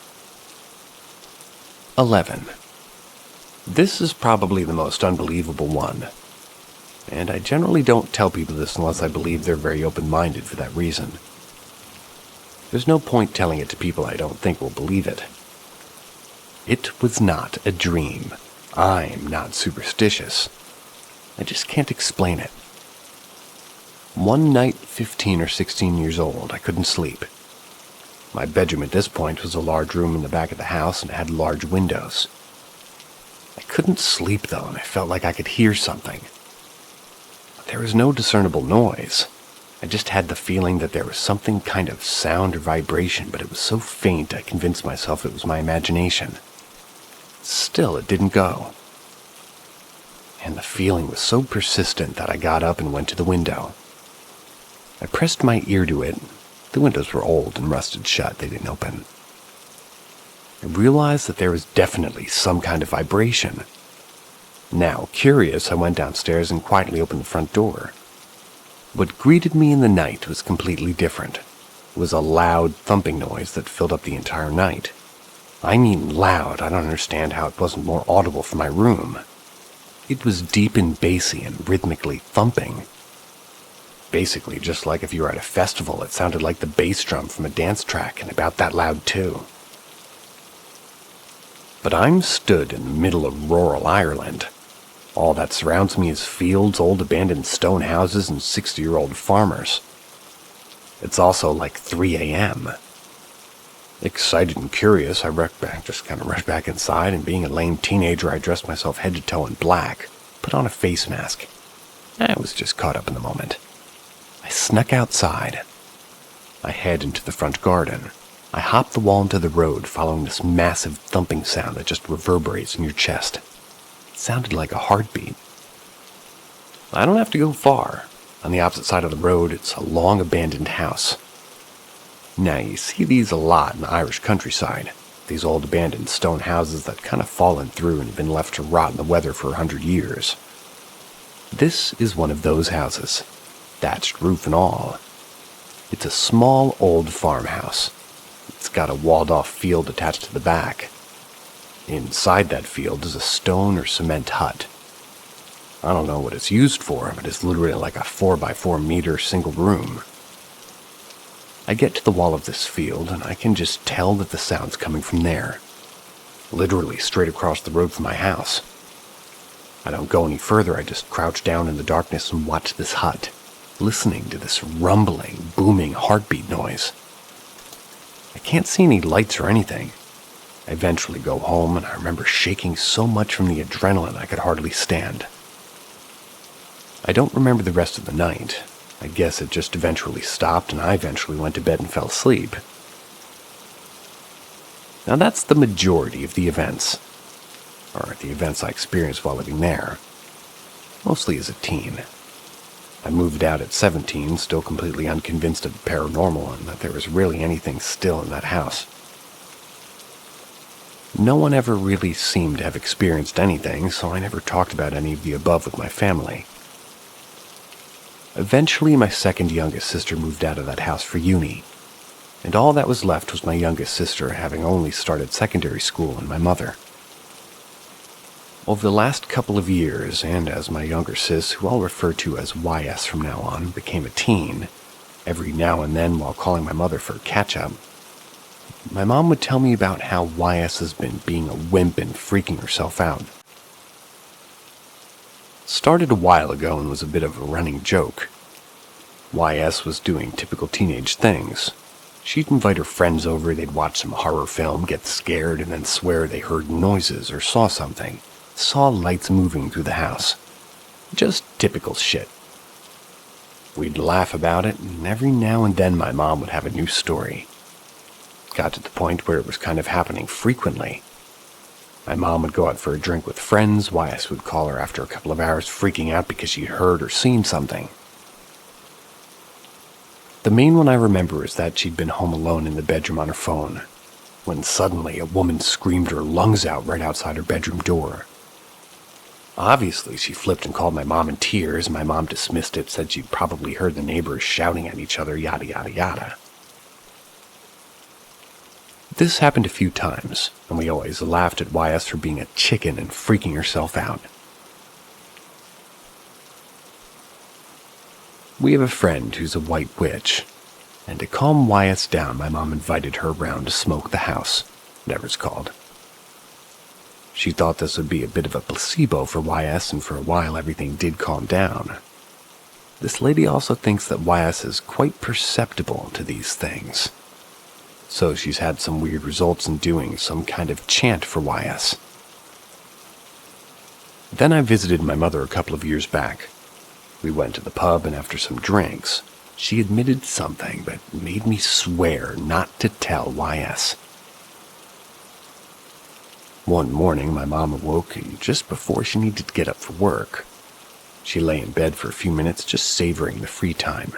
11. This is probably the most unbelievable one. And I generally don't tell people this unless I believe they're very open-minded for that reason. There's no point telling it to people I don't think will believe it. It was not a dream. I'm not superstitious. I just can't explain it. One night, 15 or 16 years old, I couldn't sleep. My bedroom at this point was a large room in the back of the house and it had large windows. I couldn't sleep though, and I felt like I could hear something. There was no discernible noise. I just had the feeling that there was something kind of sound or vibration, but it was so faint I convinced myself it was my imagination. Still, it didn't go. And the feeling was so persistent that I got up and went to the window. I pressed my ear to it. The windows were old and rusted shut. They didn't open. I realized that there was definitely some kind of vibration. Now, curious, I went downstairs and quietly opened the front door. What greeted me in the night was completely different. It was a loud thumping noise that filled up the entire night. I mean loud. I don't understand how it wasn't more audible from my room. It was deep and bassy and rhythmically thumping. Basically, just like if you were at a festival, it sounded like the bass drum from a dance track, and about that loud too. But I'm stood in the middle of rural Ireland. All that surrounds me is fields, old abandoned stone houses, and 60-year-old farmers. It's also like 3 a.m. Excited and curious, I just kind of rushed back inside, and being a lame teenager, I dressed myself head to toe in black, put on a face mask. I was just caught up in the moment. I snuck outside. I head into the front garden. I hop the wall into the road, following this massive thumping sound that just reverberates in your chest. It sounded like a heartbeat. I don't have to go far. On the opposite side of the road, it's a long abandoned house. Now, you see these a lot in the Irish countryside. These old abandoned stone houses that kind of fallen through and have been left to rot in the weather for 100 years. This is one of those houses. Thatched roof and all. It's a small old farmhouse. It's got a walled-off field attached to the back. Inside that field is a stone or cement hut. I don't know what it's used for, but it's literally like a 4x4 meter single room. I get to the wall of this field, and I can just tell that the sound's coming from there. Literally straight across the road from my house. I don't go any further, I just crouch down in the darkness and watch this hut, listening to this rumbling, booming heartbeat noise. I can't see any lights or anything. I eventually go home, and I remember shaking so much from the adrenaline I could hardly stand. I don't remember the rest of the night. I guess it just eventually stopped, and I eventually went to bed and fell asleep. Now that's the majority of the events, or the events I experienced while living there, mostly as a teen. I moved out at 17, still completely unconvinced of the paranormal and that there was really anything still in that house. No one ever really seemed to have experienced anything, so I never talked about any of the above with my family. Eventually, my second youngest sister moved out of that house for uni, and all that was left was my youngest sister having only started secondary school and my mother. Over the last couple of years, and as my younger sis, who I'll refer to as YS from now on, became a teen, every now and then while calling my mother for catch-up, my mom would tell me about how YS has been being a wimp and freaking herself out. Started a while ago and was a bit of a running joke. YS was doing typical teenage things. She'd invite her friends over, they'd watch some horror film, get scared, and then swear they heard noises or saw something. Saw lights moving through the house. Just typical shit. We'd laugh about it, and every now and then my mom would have a new story. Got to the point where it was kind of happening frequently. My mom would go out for a drink with friends. YS would call her after a couple of hours freaking out because she'd heard or seen something. The main one I remember is that she'd been home alone in the bedroom on her phone, when suddenly a woman screamed her lungs out right outside her bedroom door. Obviously, she flipped and called my mom in tears. My mom dismissed it, said she'd probably heard the neighbors shouting at each other, yada yada yada. This happened a few times, and we always laughed at YS for being a chicken and freaking herself out. We have a friend who's a white witch, and to calm YS down, my mom invited her around to smoke the house, whatever it's called. She thought this would be a bit of a placebo for YS, and for a while everything did calm down. This lady also thinks that YS is quite perceptible to these things. So she's had some weird results in doing some kind of chant for YS. Then I visited my mother a couple of years back. We went to the pub, and after some drinks, she admitted something that made me swear not to tell YS. One morning, my mom awoke, and just before she needed to get up for work, she lay in bed for a few minutes just savoring the free time,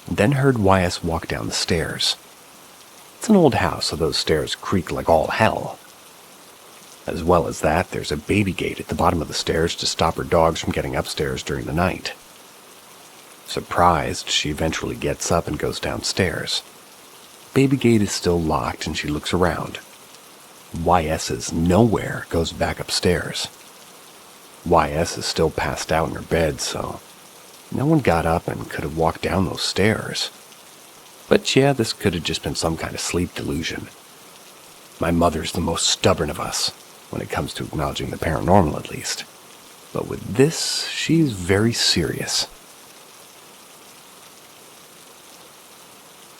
and then heard YS walk down the stairs. It's an old house, so those stairs creak like all hell. As well as that, there's a baby gate at the bottom of the stairs to stop her dogs from getting upstairs during the night. Surprised, she eventually gets up and goes downstairs. Baby gate is still locked, and she looks around. YS is nowhere, goes back upstairs. YS is still passed out in her bed, so no one got up and could have walked down those stairs. But yeah, this could have just been some kind of sleep delusion. My mother's the most stubborn of us, when it comes to acknowledging the paranormal at least. But with this, she's very serious.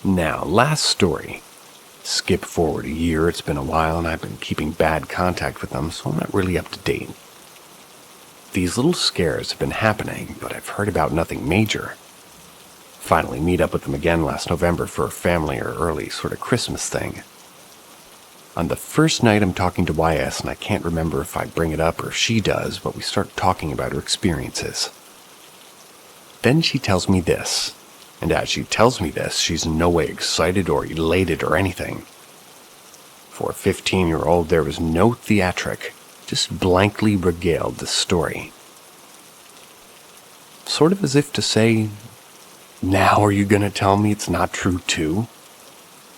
Now, last story. Skip forward a year, it's been a while, and I've been keeping bad contact with them, so I'm not really up to date. These little scares have been happening, but I've heard about nothing major. Finally meet up with them again last November for a family or early sort of Christmas thing. On the first night I'm talking to YS, and I can't remember if I bring it up or if she does, but we start talking about her experiences. Then she tells me this. And as she tells me this, she's in no way excited or elated or anything. For a 15-year-old, there was no theatric, just blankly regaled the story. Sort of as if to say, now are you gonna tell me it's not true too?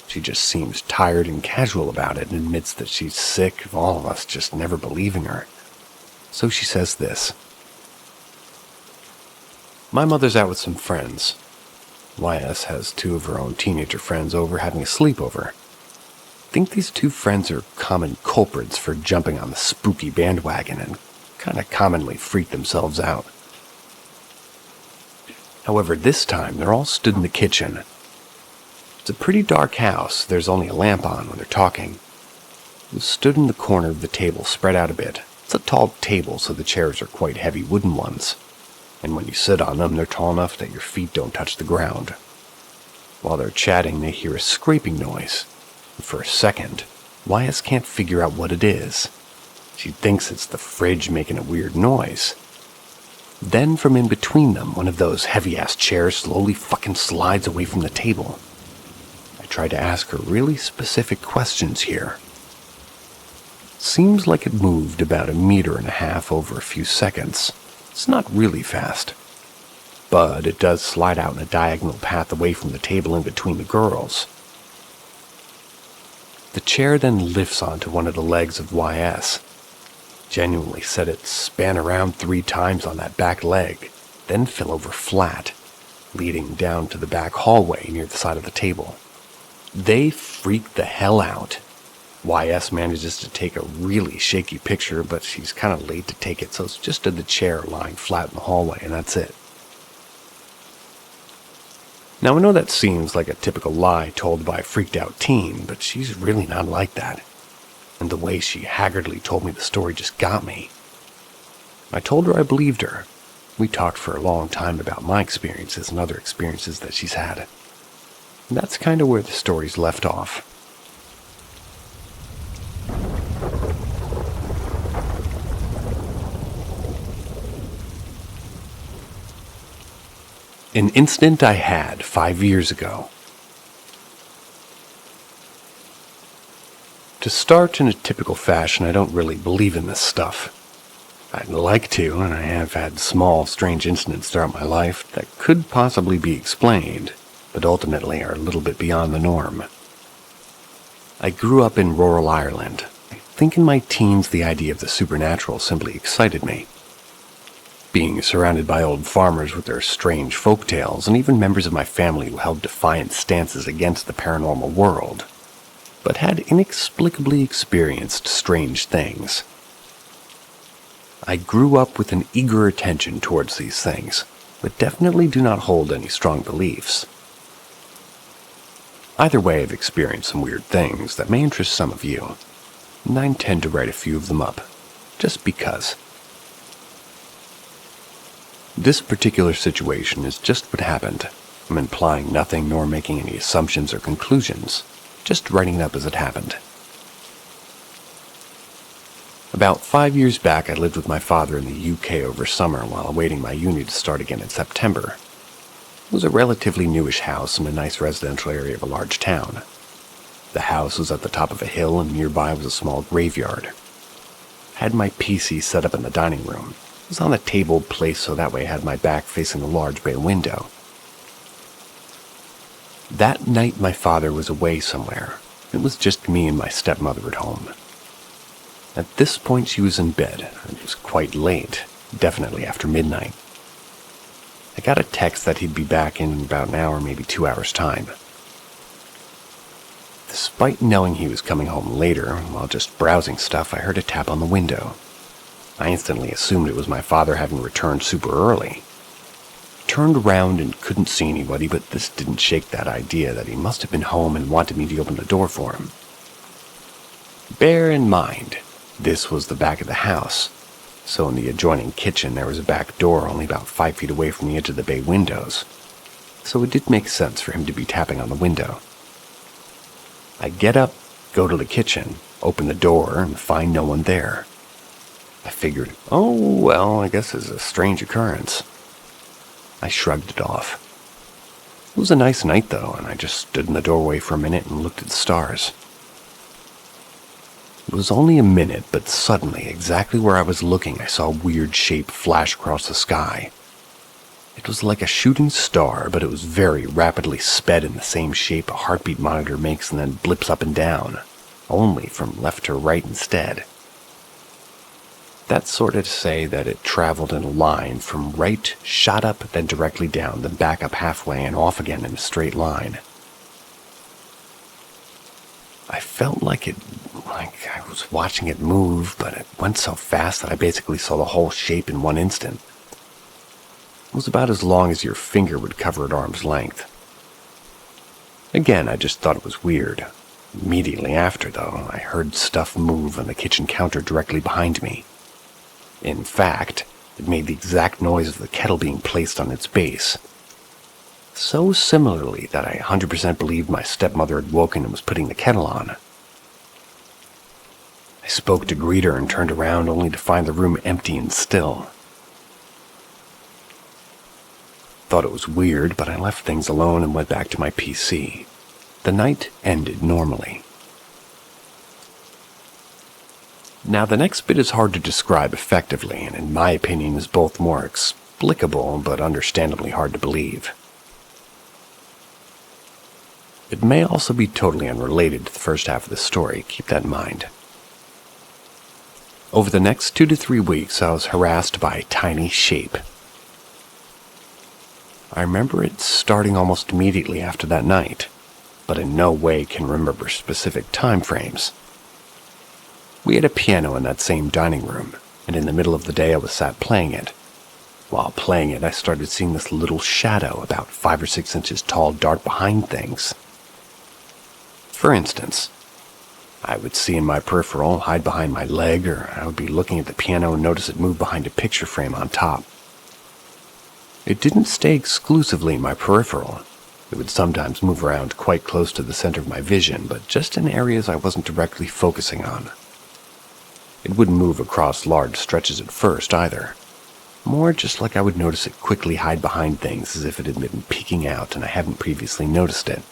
She just seems tired and casual about it and admits that she's sick of all of us just never believing her. So she says this. My mother's out with some friends. YS has two of her own teenager friends over having a sleepover. I think these two friends are common culprits for jumping on the spooky bandwagon and kind of commonly freak themselves out. However, this time they're all stood in the kitchen. It's a pretty dark house, there's only a lamp on when they're talking. They stood in the corner of the table, spread out a bit. It's a tall table, so the chairs are quite heavy wooden ones. And when you sit on them, they're tall enough that your feet don't touch the ground. While they're chatting, they hear a scraping noise. And for a second, YS can't figure out what it is. She thinks it's the fridge making a weird noise. Then from in between them, one of those heavy-ass chairs slowly fucking slides away from the table. I try to ask her really specific questions here. Seems like it moved about 1.5 meters over a few seconds. It's not really fast, but it does slide out in a diagonal path away from the table in between the girls. The chair then lifts onto one of the legs of YS. Genuinely said it span around 3 times on that back leg, then fell over flat, leading down to the back hallway near the side of the table. They freak the hell out. YS manages to take a really shaky picture, but she's kind of late to take it, so it's just of the chair lying flat in the hallway, and that's it. Now I know that seems like a typical lie told by a freaked out teen, but she's really not like that. And the way she haggardly told me the story just got me. I told her I believed her. We talked for a long time about my experiences and other experiences that she's had. And that's kind of where the story's left off. An incident I had 5 years ago. To start in a typical fashion, I don't really believe in this stuff. I'd like to, and I have had small, strange incidents throughout my life that could possibly be explained, but ultimately are a little bit beyond the norm. I grew up in rural Ireland. I think in my teens the idea of the supernatural simply excited me. Being surrounded by old farmers with their strange folk tales, and even members of my family who held defiant stances against the paranormal world, but had inexplicably experienced strange things. I grew up with an eager attention towards these things, but definitely do not hold any strong beliefs. Either way, I've experienced some weird things that may interest some of you, and I intend to write a few of them up, just because. This particular situation is just what happened. I'm implying nothing nor making any assumptions or conclusions, just writing it up as it happened. About 5 years back, I lived with my father in the UK over summer while awaiting my uni to start again in September. It was a relatively newish house in a nice residential area of a large town. The house was at the top of a hill and nearby was a small graveyard. I had my PC set up in the dining room. It was on a table placed so that way I had my back facing the large bay window. That night my father was away somewhere. It was just me and my stepmother at home. At this point she was in bed. It was quite late, definitely after midnight. I got a text that he'd be back in about an hour, maybe 2 hours' time. Despite knowing he was coming home later, while just browsing stuff, I heard a tap on the window. I instantly assumed it was my father having returned super early. I turned around and couldn't see anybody, but this didn't shake that idea that he must have been home and wanted me to open the door for him. Bear in mind, this was the back of the house, so in the adjoining kitchen there was a back door only about 5 feet away from the edge of the bay windows, so it did make sense for him to be tapping on the window. I get up, go to the kitchen, open the door, and find no one there. I figured, oh, well, I guess it's a strange occurrence. I shrugged it off. It was a nice night, though, and I just stood in the doorway for a minute and looked at the stars. It was only a minute, but suddenly, exactly where I was looking, I saw a weird shape flash across the sky. It was like a shooting star, but it was very rapidly sped in the same shape a heartbeat monitor makes and then blips up and down, only from left to right instead. That's sort of to say that it traveled in a line from right, shot up, then directly down, then back up halfway and off again in a straight line. I felt like I was watching it move, but it went so fast that I basically saw the whole shape in one instant. It was about as long as your finger would cover at arm's length. Again, I just thought it was weird. Immediately after, though, I heard stuff move on the kitchen counter directly behind me. In fact, it made the exact noise of the kettle being placed on its base. So similarly that I 100% believed my stepmother had woken and was putting the kettle on. I spoke to greet her and turned around only to find the room empty and still. Thought it was weird, but I left things alone and went back to my PC. The night ended normally. Now, the next bit is hard to describe effectively, and in my opinion is both more explicable but understandably hard to believe. It may also be totally unrelated to the first half of the story, keep that in mind. Over the next 2 to 3 weeks, I was harassed by a tiny shape. I remember it starting almost immediately after that night, but in no way can remember specific time frames. We had a piano in that same dining room, and in the middle of the day I was sat playing it. While playing it, I started seeing this little shadow about 5 or 6 inches tall dart behind things. For instance, I would see in my peripheral hide behind my leg, or I would be looking at the piano and notice it move behind a picture frame on top. It didn't stay exclusively in my peripheral. It would sometimes move around quite close to the center of my vision, but just in areas I wasn't directly focusing on. It wouldn't move across large stretches at first either. More just like I would notice it quickly hide behind things as if it had been peeking out and I hadn't previously noticed it.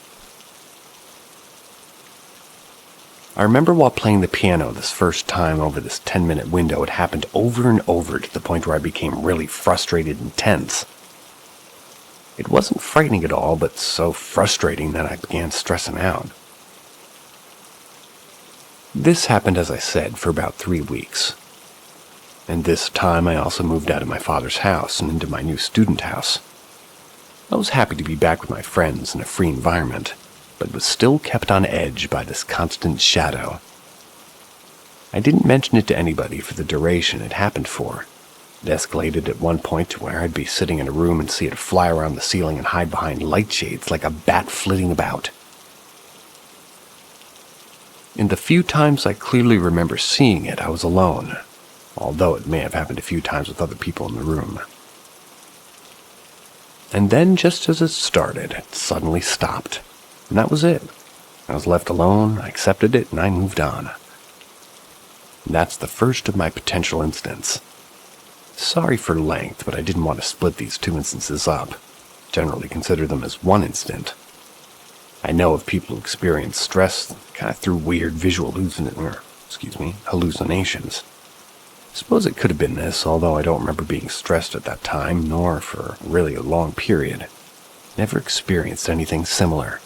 I remember while playing the piano this first time over this 10-minute window, it happened over and over to the point where I became really frustrated and tense. It wasn't frightening at all, but so frustrating that I began stressing out. This happened, as I said, for about 3 weeks. And this time I also moved out of my father's house and into my new student house. I was happy to be back with my friends in a free environment, but was still kept on edge by this constant shadow. I didn't mention it to anybody for the duration it happened for. It escalated at one point to where I'd be sitting in a room and see it fly around the ceiling and hide behind light shades like a bat flitting about. In the few times I clearly remember seeing it, I was alone, although it may have happened a few times with other people in the room. And then, just as it started, it suddenly stopped. And that was it. I was left alone, I accepted it, and I moved on. And that's the first of my potential incidents. Sorry for length, but I didn't want to split these 2 instances up. Generally consider them as one incident. I know of people who experience stress kind of through weird visual hallucinations. I suppose it could have been this, although I don't remember being stressed at that time, nor for really a long period. Never experienced anything similar.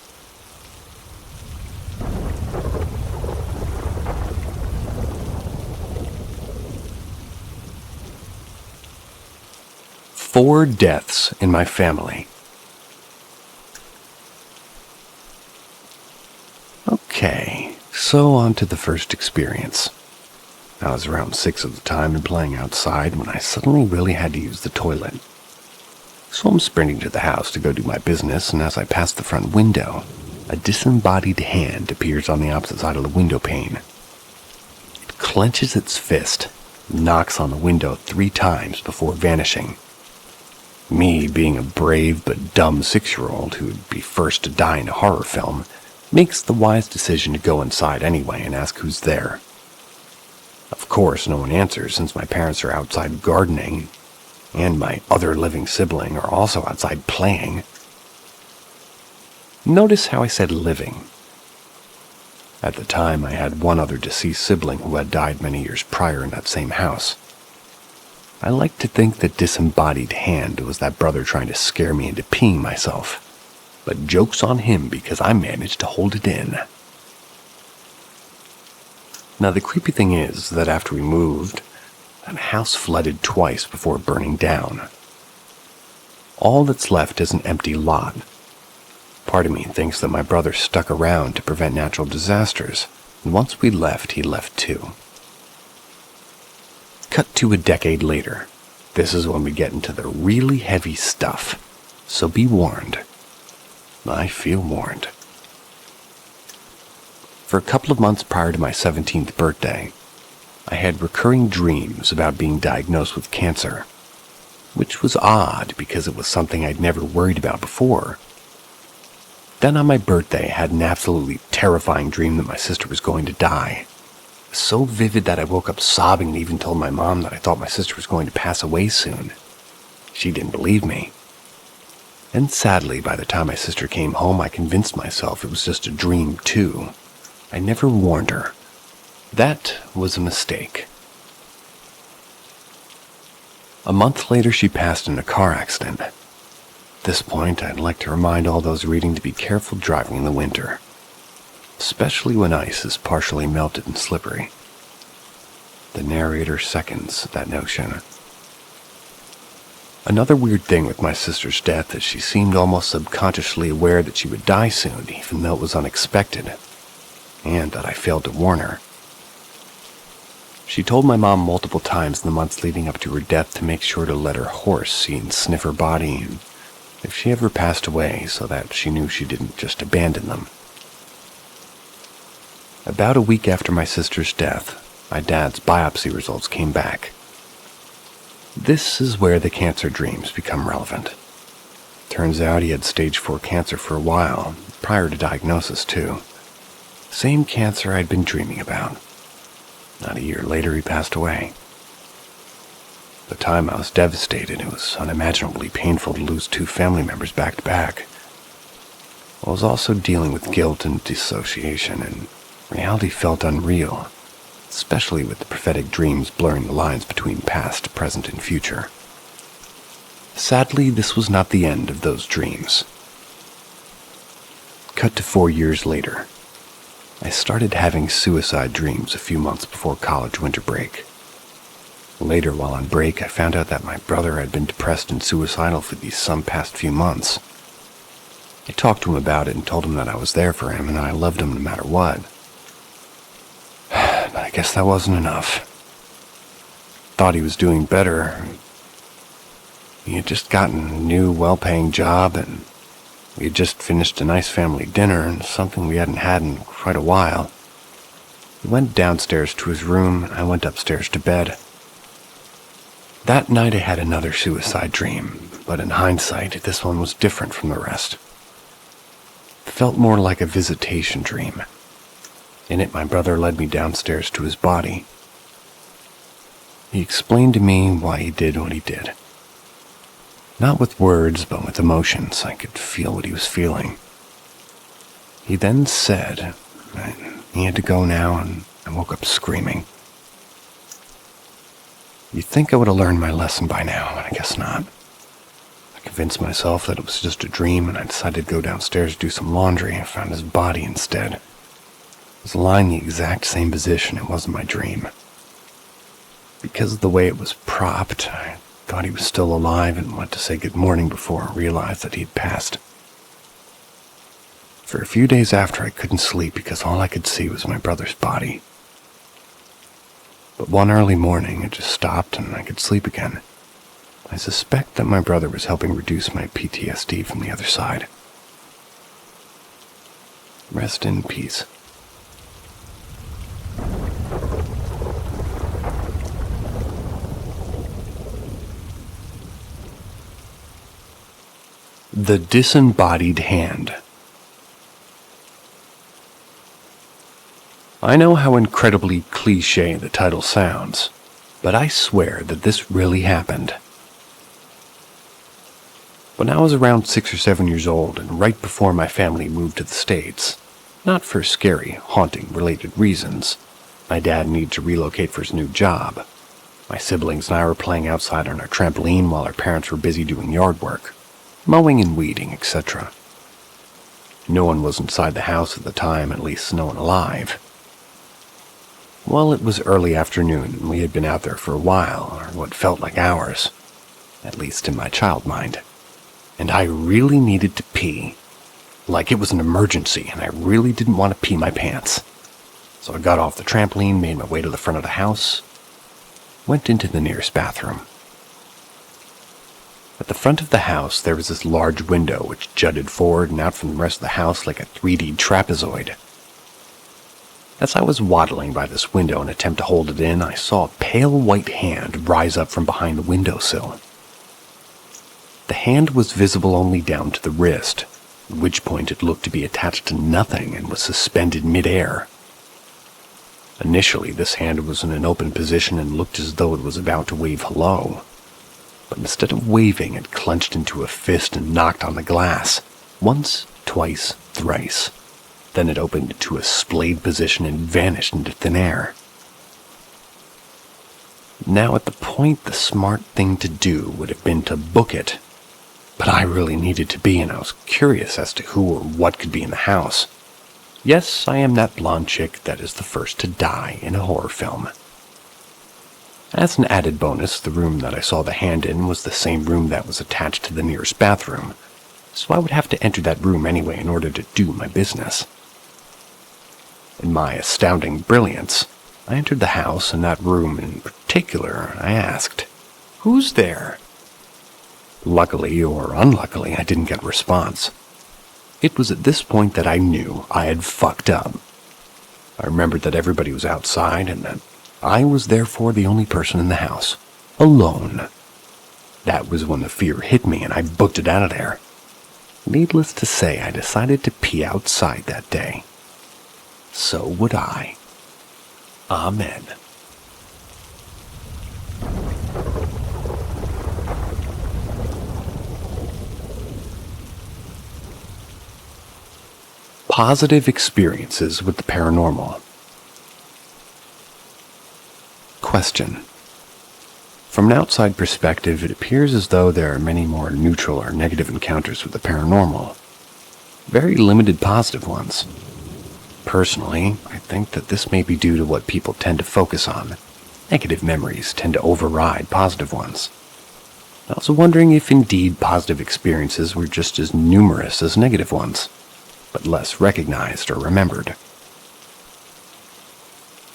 Four deaths in my family. Okay, so on to the first experience. I was around 6 at the time and playing outside when I suddenly really had to use the toilet. So I'm sprinting to the house to go do my business, and as I pass the front window, a disembodied hand appears on the opposite side of the window pane. It clenches its fist, knocks on the window 3 times before vanishing. Me, being a brave but dumb 6-year-old who would be first to die in a horror film, makes the wise decision to go inside anyway and ask who's there. Of course, no one answers since my parents are outside gardening, and my other living sibling are also outside playing. Notice how I said living. At the time, I had one other deceased sibling who had died many years prior in that same house. I like to think that disembodied hand was that brother trying to scare me into peeing myself, but joke's on him because I managed to hold it in. Now the creepy thing is that after we moved, that house flooded twice before burning down. All that's left is an empty lot. Part of me thinks that my brother stuck around to prevent natural disasters, and once we left, he left too. Cut to a decade later. This is when we get into the really heavy stuff, so be warned. I feel warned. For a couple of months prior to my 17th birthday, I had recurring dreams about being diagnosed with cancer, which was odd because it was something I'd never worried about before. Then on my birthday, I had an absolutely terrifying dream that my sister was going to die. It was so vivid that I woke up sobbing and even told my mom that I thought my sister was going to pass away soon. She didn't believe me. And sadly, by the time my sister came home, I convinced myself it was just a dream too. I never warned her. That was a mistake. A month later, she passed in a car accident. At this point, I'd like to remind all those reading to be careful driving in the winter, especially when ice is partially melted and slippery. The narrator seconds that notion. Another weird thing with my sister's death is she seemed almost subconsciously aware that she would die soon, even though it was unexpected, and that I failed to warn her. She told my mom multiple times in the months leading up to her death to make sure to let her horse see and sniff her body and if she ever passed away so that she knew she didn't just abandon them. About a week after my sister's death, my dad's biopsy results came back. This is where the cancer dreams become relevant. Turns out he had stage 4 cancer for a while, prior to diagnosis too. Same cancer I'd been dreaming about. Not a year later, he passed away. At the time, I was devastated. It was unimaginably painful to lose 2 family members back to back. I was also dealing with guilt and dissociation, and reality felt unreal, especially with the prophetic dreams blurring the lines between past, present, and future. Sadly, this was not the end of those dreams. Cut to 4 years later. I started having suicide dreams a few months before college winter break. Later, while on break, I found out that my brother had been depressed and suicidal for these past few months. I talked to him about it and told him that I was there for him and that I loved him no matter what. But I guess that wasn't enough. Thought he was doing better. He had just gotten a new, well-paying job, and we had just finished a nice family dinner, and something we hadn't had in quite a while. He went downstairs to his room, and I went upstairs to bed. That night I had another suicide dream, but in hindsight, this one was different from the rest. It felt more like a visitation dream. In it, my brother led me downstairs to his body. He explained to me why he did what he did. Not with words, but with emotions. I could feel what he was feeling. He then said that he had to go now, and I woke up screaming. You'd think I would have learned my lesson by now, but I guess not. I convinced myself that it was just a dream, and I decided to go downstairs to do some laundry. I found his body instead. It was lying in the exact same position it was in my dream. Because of the way it was propped, I thought he was still alive and went to say good morning before I realized that he had passed. For a few days after, I couldn't sleep because all I could see was my brother's body. But one early morning, it just stopped and I could sleep again. I suspect that my brother was helping reduce my PTSD from the other side. Rest in peace. The Disembodied Hand. I know how incredibly cliché the title sounds, but I swear that this really happened. When I was around 6 or 7 years old and right before my family moved to the States, not for scary, haunting-related reasons, my dad needed to relocate for his new job. My siblings and I were playing outside on our trampoline while our parents were busy doing yard work. Mowing and weeding, etc. No one was inside the house at the time, at least no one alive. Well, it was early afternoon, and we had been out there for a while, or what felt like hours, at least in my child mind. And I really needed to pee. Like it was an emergency, and I really didn't want to pee my pants. So I got off the trampoline, made my way to the front of the house, went into the nearest bathroom. At the front of the house, there was this large window which jutted forward and out from the rest of the house like a 3D trapezoid. As I was waddling by this window in an attempt to hold it in, I saw a pale white hand rise up from behind the windowsill. The hand was visible only down to the wrist, at which point it looked to be attached to nothing and was suspended mid-air. Initially, this hand was in an open position and looked as though it was about to wave hello. But instead of waving, it clenched into a fist and knocked on the glass. Once, twice, thrice. Then it opened into a splayed position and vanished into thin air. Now at the point, the smart thing to do would have been to book it. But I really needed to be, and I was curious as to who or what could be in the house. Yes, I am that blonde chick that is the first to die in a horror film. As an added bonus, the room that I saw the hand in was the same room that was attached to the nearest bathroom, so I would have to enter that room anyway in order to do my business. In my astounding brilliance, I entered the house, and that room in particular. I asked, "Who's there?" Luckily or unluckily, I didn't get a response. It was at this point that I knew I had fucked up. I remembered that everybody was outside and that I was therefore the only person in the house, alone. That was when the fear hit me and I booked it out of there. Needless to say, I decided to pee outside that day. So would I. Amen. Positive experiences with the paranormal. Question. From an outside perspective, it appears as though there are many more neutral or negative encounters with the paranormal. Very limited positive ones. Personally, I think that this may be due to what people tend to focus on. Negative memories tend to override positive ones. I was wondering if indeed positive experiences were just as numerous as negative ones, but less recognized or remembered.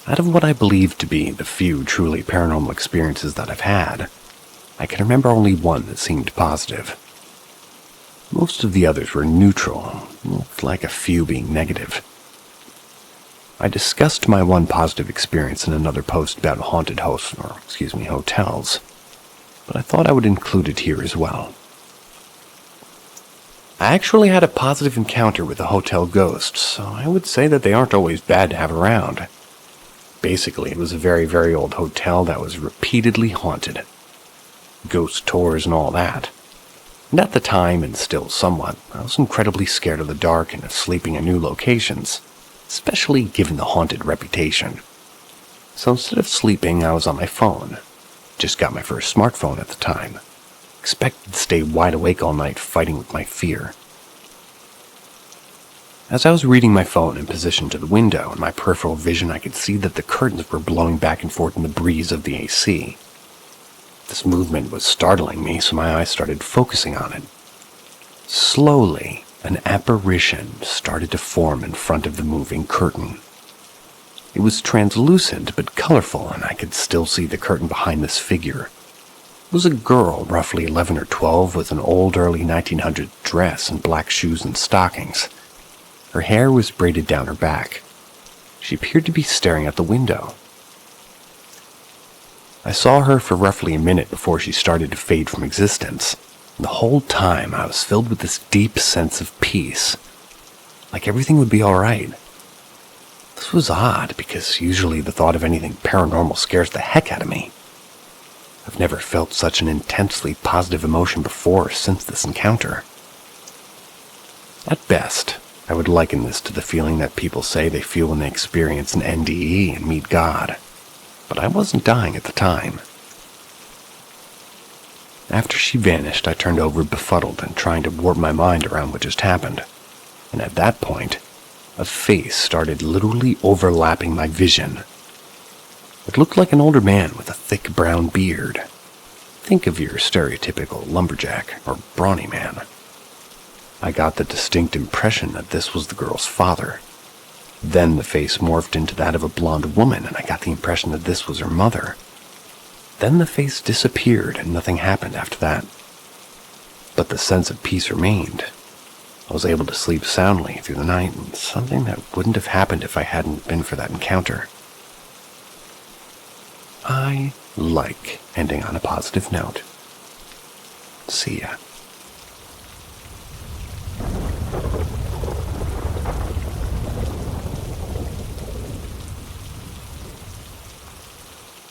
Out of what I believe to be the few truly paranormal experiences that I've had, I can remember only one that seemed positive. Most of the others were neutral, with like a few being negative. I discussed my one positive experience in another post about haunted hotels, but I thought I would include it here as well. I actually had a positive encounter with a hotel ghost, so I would say that they aren't always bad to have around. Basically, it was a very, very old hotel that was repeatedly haunted. Ghost tours and all that. And at the time, and still somewhat, I was incredibly scared of the dark and of sleeping in new locations, especially given the haunted reputation. So instead of sleeping, I was on my phone. Just got my first smartphone at the time. Expected to stay wide awake all night fighting with my fear. As I was reading my phone in position to the window, in my peripheral vision I could see that the curtains were blowing back and forth in the breeze of the AC. This movement was startling me, so my eyes started focusing on it. Slowly, an apparition started to form in front of the moving curtain. It was translucent but colorful, and I could still see the curtain behind this figure. It was a girl, roughly 11 or 12, with an old early 1900s dress and black shoes and stockings. Her hair was braided down her back. She appeared to be staring out the window. I saw her for roughly a minute before she started to fade from existence. And the whole time I was filled with this deep sense of peace. Like everything would be alright. This was odd because usually the thought of anything paranormal scares the heck out of me. I've never felt such an intensely positive emotion before or since this encounter. At best, I would liken this to the feeling that people say they feel when they experience an NDE and meet God. But I wasn't dying at the time. After she vanished, I turned over befuddled and trying to warp my mind around what just happened. And at that point, a face started literally overlapping my vision. It looked like an older man with a thick brown beard. Think of your stereotypical lumberjack or brawny man. I got the distinct impression that this was the girl's father. Then the face morphed into that of a blonde woman, and I got the impression that this was her mother. Then the face disappeared, and nothing happened after that. But the sense of peace remained. I was able to sleep soundly through the night, and something that wouldn't have happened if I hadn't been for that encounter. I like ending on a positive note. See ya.